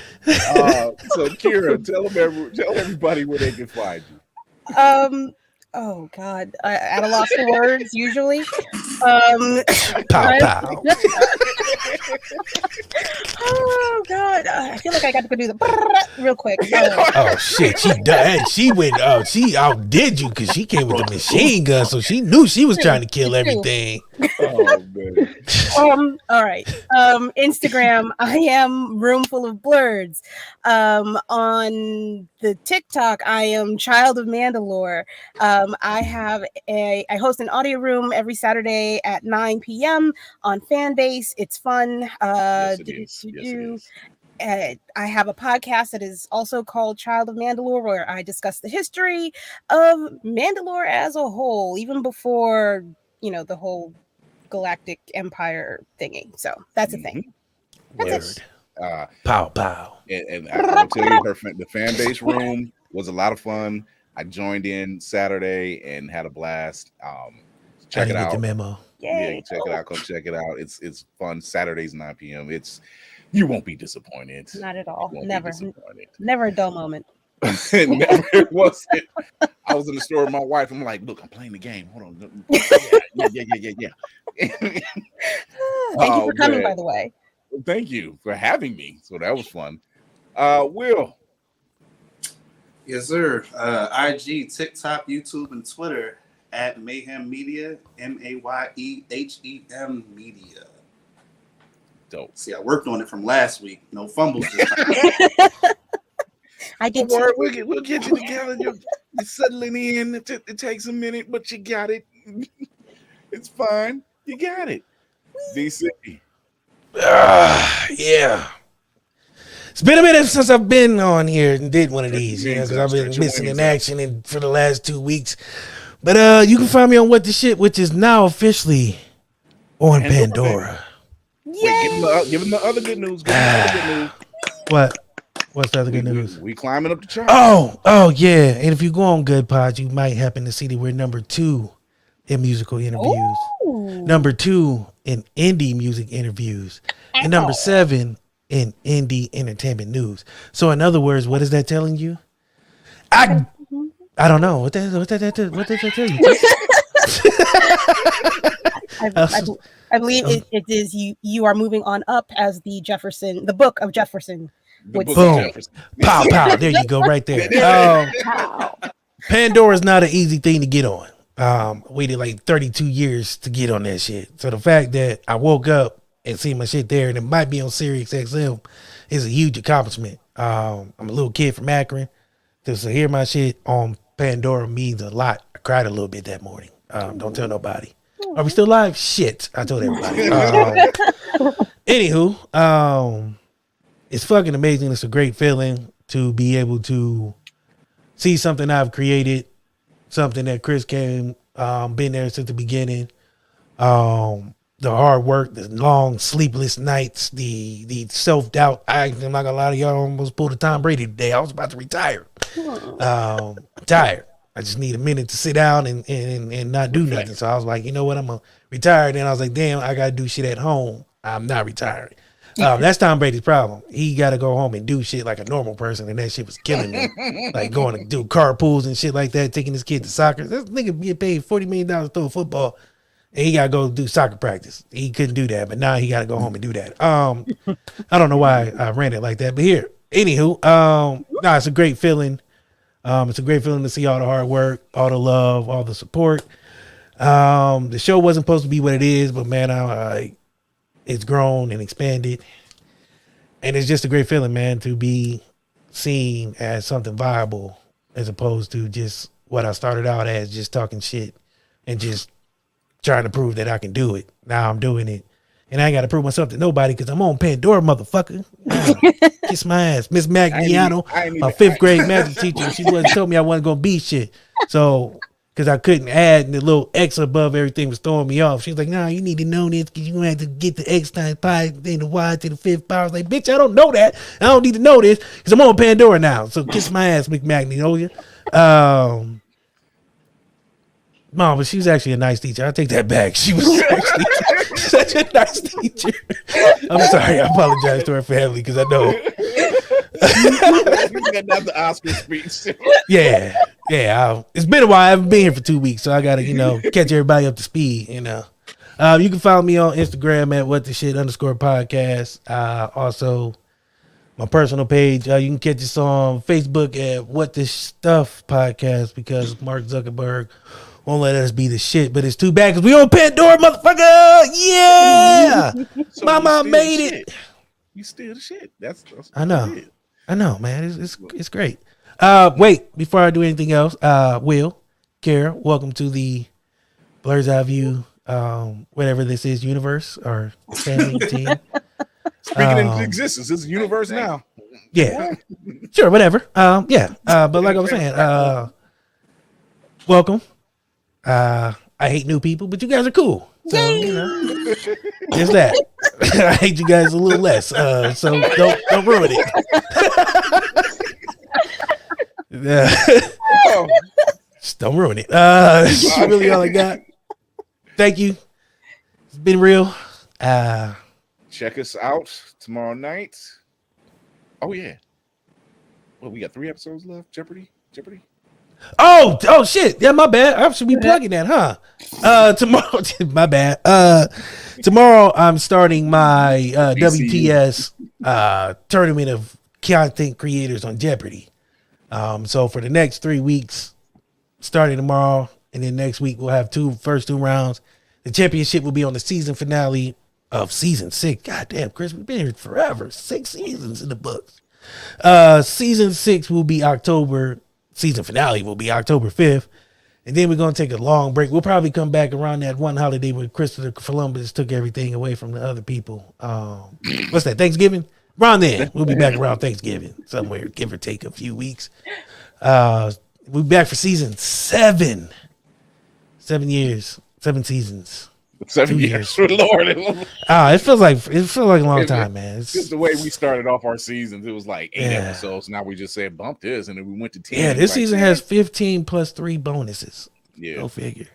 So Kira, tell everybody where they can find you. Oh God, at a loss for words usually. Pow pow. Oh God, I feel like I got to go do the real quick. Oh shit, she went. Oh, she outdid you because she came with the machine gun, so she knew she was trying to kill everything. Oh man. All right. Instagram, I am Roomful of Blerds. On the TikTok, I am Child of Mandalore. I host an audio room every Saturday at 9 p.m. on Fanbase. It's fun. Yes, it is. I have a podcast that is also called Child of Mandalore, where I discuss the history of Mandalore as a whole, even before, the whole galactic empire thingy. So that's a thing. That's it. Pow pow. And I'll tell you, the fan base room was a lot of fun. I joined in Saturday and had a blast. Check it out. Get the memo. Yeah, check it out. Come check it out. It's fun. Saturdays 9 p.m. You won't be disappointed. Not at all. Never a dull moment. Never was it. I was in the store with my wife. I'm like, look, I'm playing the game. Hold on. Yeah. Thank you for coming, by the way. Thank you for having me. So that was fun. Will. Yes, sir. IG, TikTok, YouTube, and Twitter at Mayhem Media, MAYEHEM Media. Dope. See, I worked on it from last week. No fumbles. I did. We'll get you together. You're settling in. It takes a minute, but you got it. It's fine. You got it. DC. Yeah. It's been a minute since I've been on here and did one of these, because I've been missing in action for the last 2 weeks. But you can find me on What the Shit, which is now officially on Pandora. Wait, give them the other good news. What? What's the other good news? We climbing up the chart. Oh yeah. And if you go on Good Pod, you might happen to see that we're number 2 in musical interviews, number 2 in indie music interviews, and number 7 in indie entertainment news. So in other words, what is that telling you? I don't know. What does that tell you? I believe it is you are moving on up as the book of Jefferson. Boom. Pow, pow. There you go, right there. Pandora is not an easy thing to get on. Waited like 32 years to get on that shit. So the fact that I woke up and see my shit there and it might be on Sirius XM is a huge accomplishment. I'm a little kid from Akron. To hear my shit on Pandora means a lot. I cried a little bit that morning. Don't tell nobody. Are we still live? Shit. I told everybody. Anywho, it's fucking amazing. It's a great feeling to be able to see something I've created, something that Chris been there since the beginning. The hard work, the long sleepless nights, the self-doubt. I'm not gonna lie to y'all, I almost pulled a Tom Brady today. I was about to retire. Tired. I just need a minute to sit down and not do nothing. So I was like, you know what, I'm gonna retire. Then I was like, damn, I gotta do shit at home. I'm not retiring. That's Tom Brady's problem. He got to go home and do shit like a normal person, and that shit was killing him. Like going to do carpools and shit like that, taking his kid to soccer. This nigga get paid $40 million to throw a football, and he got to go do soccer practice. He couldn't do that, but now he got to go home and do that. I don't know why I ran it like that, but here, anywho, it's a great feeling. It's a great feeling to see all the hard work, all the love, all the support. The show wasn't supposed to be what it is, but man, it's grown and expanded, and it's just a great feeling, man, to be seen as something viable as opposed to just what I started out as, just talking shit and just trying to prove that I can do it. Now I'm doing it, and I ain't got to prove myself to nobody because I'm on Pandora, motherfucker. Kiss my ass. Miss Magliano, my fifth grade magic teacher, she wasn't told me I wasn't gonna be shit. So because I couldn't add, and the little X above everything was throwing me off. She's like, nah, you need to know this because you're going to have to get the X times pi, then the Y to the fifth power. I was like, bitch, I don't know that. I don't need to know this because I'm on Pandora now. So kiss my ass, McMagnolia. Mom, but she was actually a nice teacher. I take that back. She was actually such a nice teacher. I'm sorry. I apologize to her family because I know. That's the Oscar speech. Yeah. It's been a while. I haven't been here for 2 weeks, so I gotta, catch everybody up to speed. You can follow me on Instagram at @whattheshit_podcast. Also, my personal page. You can catch us on Facebook at What the Stuff Podcast because Mark Zuckerberg won't let us be the shit. But it's too bad because we on Pandora, motherfucker. Yeah, So Mama made it. You still the shit. That's I know, man. It's great. Wait, before I do anything else, Will, Kara, welcome to the Blerd's Eye View, whatever this is, universe or family team. Speaking into existence, it's a universe now. Yeah, sure, whatever. But like I was saying, welcome. I hate new people, but you guys are cool. So, there's that. I hate you guys a little less. So don't ruin it. Just don't ruin it. That's really all I got. Thank you. It's been real. Check us out tomorrow night. Oh yeah. Well, we got 3 episodes left. Jeopardy. Oh shit. Yeah, my bad. I should be plugging that, huh? Tomorrow, my bad. Tomorrow I'm starting my WTS tournament of content creators on Jeopardy. So for the next 3 weeks, starting tomorrow, and then next week we'll have first two rounds. The championship will be on the season finale of season 6. God damn, Chris, we've been here forever. 6 seasons in the books. Season 6 will be October. Season finale will be October 5th. And then we're going to take a long break. We'll probably come back around that one holiday when Christopher Columbus took everything away from the other people. What's that, Thanksgiving? Around then. We'll be back around Thanksgiving, somewhere, give or take a few weeks. We'll be back for season 7. 7 years, 7 seasons. 7 years. Lord. It feels like a long time, man. It's just the way we started off our seasons. It was like 8 episodes. Now we just said bump this, and then we went to 10. Yeah, this season has 15 plus 3 bonuses. Yeah, go figure.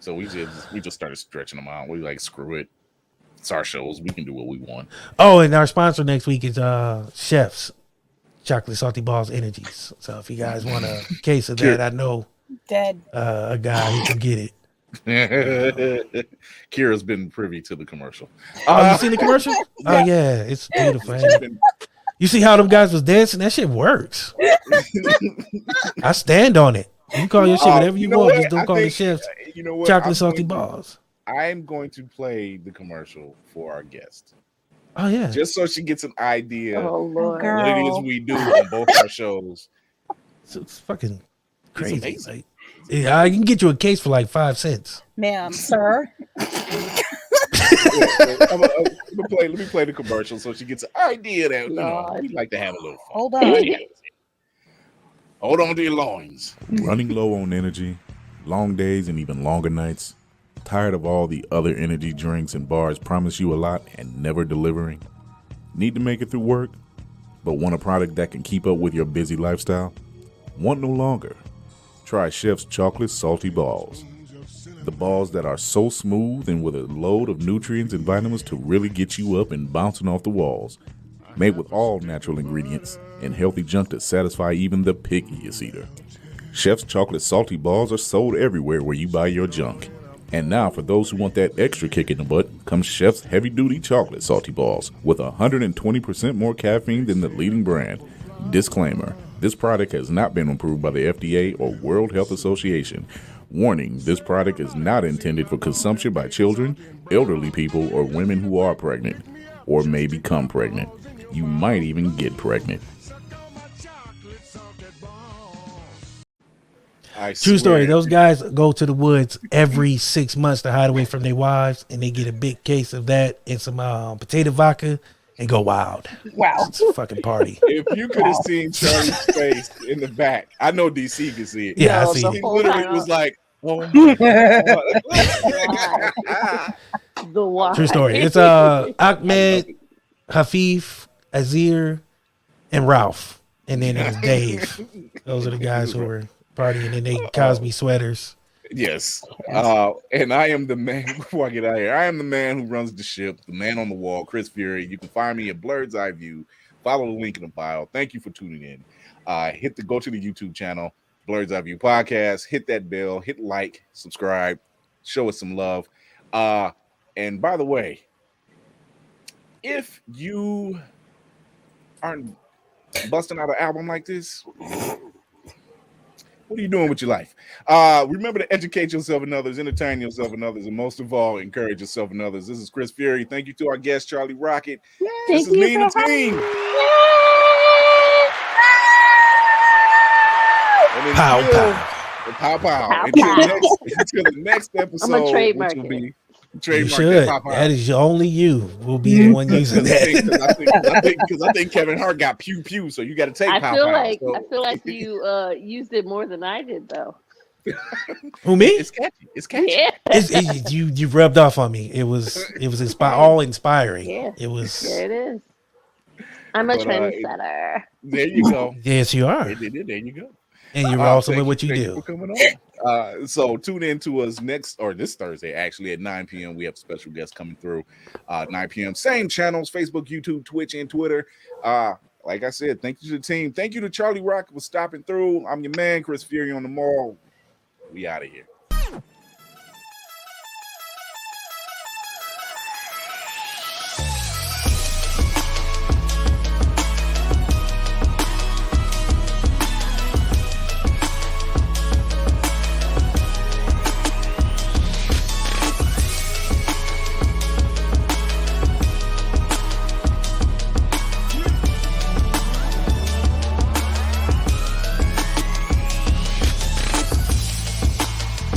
So we just started stretching them out. We like, screw it. It's our shows. We can do what we want. Oh, and our sponsor next week is Chef's Chocolate Salty Balls Energies. So if you guys want a case of that, I know a guy who can get it. Kira's been privy to the commercial. You seen the commercial? Oh yeah, it's beautiful. You see how them guys was dancing? That shit works. I stand on it. You can call your shit whatever you want. Just don't call the chefs chocolate salty balls. I'm going to play the commercial for our guest. Oh yeah, just so she gets an idea what it is we do on both our shows. It's fucking crazy. Like, I can get you a case for like 5 cents. Ma'am, sir. Let me play the commercial so she gets an idea that we like to have a little fun. Hold on. Hold on to your loins. Running low on energy, long days and even longer nights. Tired of all the other energy drinks and bars promise you a lot and never delivering? Need to make it through work, but want a product that can keep up with your busy lifestyle? Want no longer? try Chef's Chocolate Salty Balls. The balls that are so smooth and with a load of nutrients and vitamins to really get you up and bouncing off the walls. Made with all natural ingredients and healthy junk to satisfy even the pickiest eater. Chef's Chocolate Salty Balls are sold everywhere where you buy your junk. And now, for those who want that extra kick in the butt, comes Chef's Heavy Duty Chocolate Salty Balls with 120% more caffeine than the leading brand. Disclaimer, this product has not been approved by the FDA or World Health Association. Warning, this product is not intended for consumption by children, elderly people, or women who are pregnant or may become pregnant. You might even get pregnant. True story. Those guys go to the woods every 6 months to hide away from their wives, and they get a big case of that and some potato vodka and go wild. Wow. It's a fucking party. If you could have seen Charlie's face in the back, I know DC could see it. Yeah, I see He it. literally was like, oh my God. The why. True story. It's Ahmed, Hafif, Azir, and Ralph. And then there's Dave. Those are the guys who were partying in their Cosby sweaters. Yes. And I am the man, before I get out of here, I am the man who runs the ship, the man on the wall, Chris Fury. You can find me at Blerd's Eye View. Follow the link in the bio. Thank you for tuning in. Go to the YouTube channel, Blerd's Eye View Podcast. Hit that bell, hit like, subscribe, show us some love. And by the way, if you aren't busting out an album like this, what are you doing with your life? Remember to educate yourself and others, entertain yourself and others, and most of all, encourage yourself and others. This is Chris Fury. Thank you to our guest, Charlie Rocket. This is me and the team. And Pow, pow. Until the next episode, I'm a trademark which will be You trademark should. that pow. That is only you will be the one using that. Because I think Kevin Hart got pew pew, so you got to take I pow feel pow. like So- I feel like you used it more than I did though. Who, me? It's catchy. It's catchy. Yeah. You rubbed off on me. It was all inspiring. Yeah. It was. There it is. I'm a But, trendsetter. There you go. Yes, you are. There you go. And you're awesome Thank at what you thank do. for coming on. So tune in to us this Thursday, actually, at 9 p.m. We have special guests coming through. 9 p.m. Same channels, Facebook, YouTube, Twitch, and Twitter. Like I said, thank you to the team. Thank you to Charlie Rock for stopping through. I'm your man, Chris Fury on the Mall. We out of here.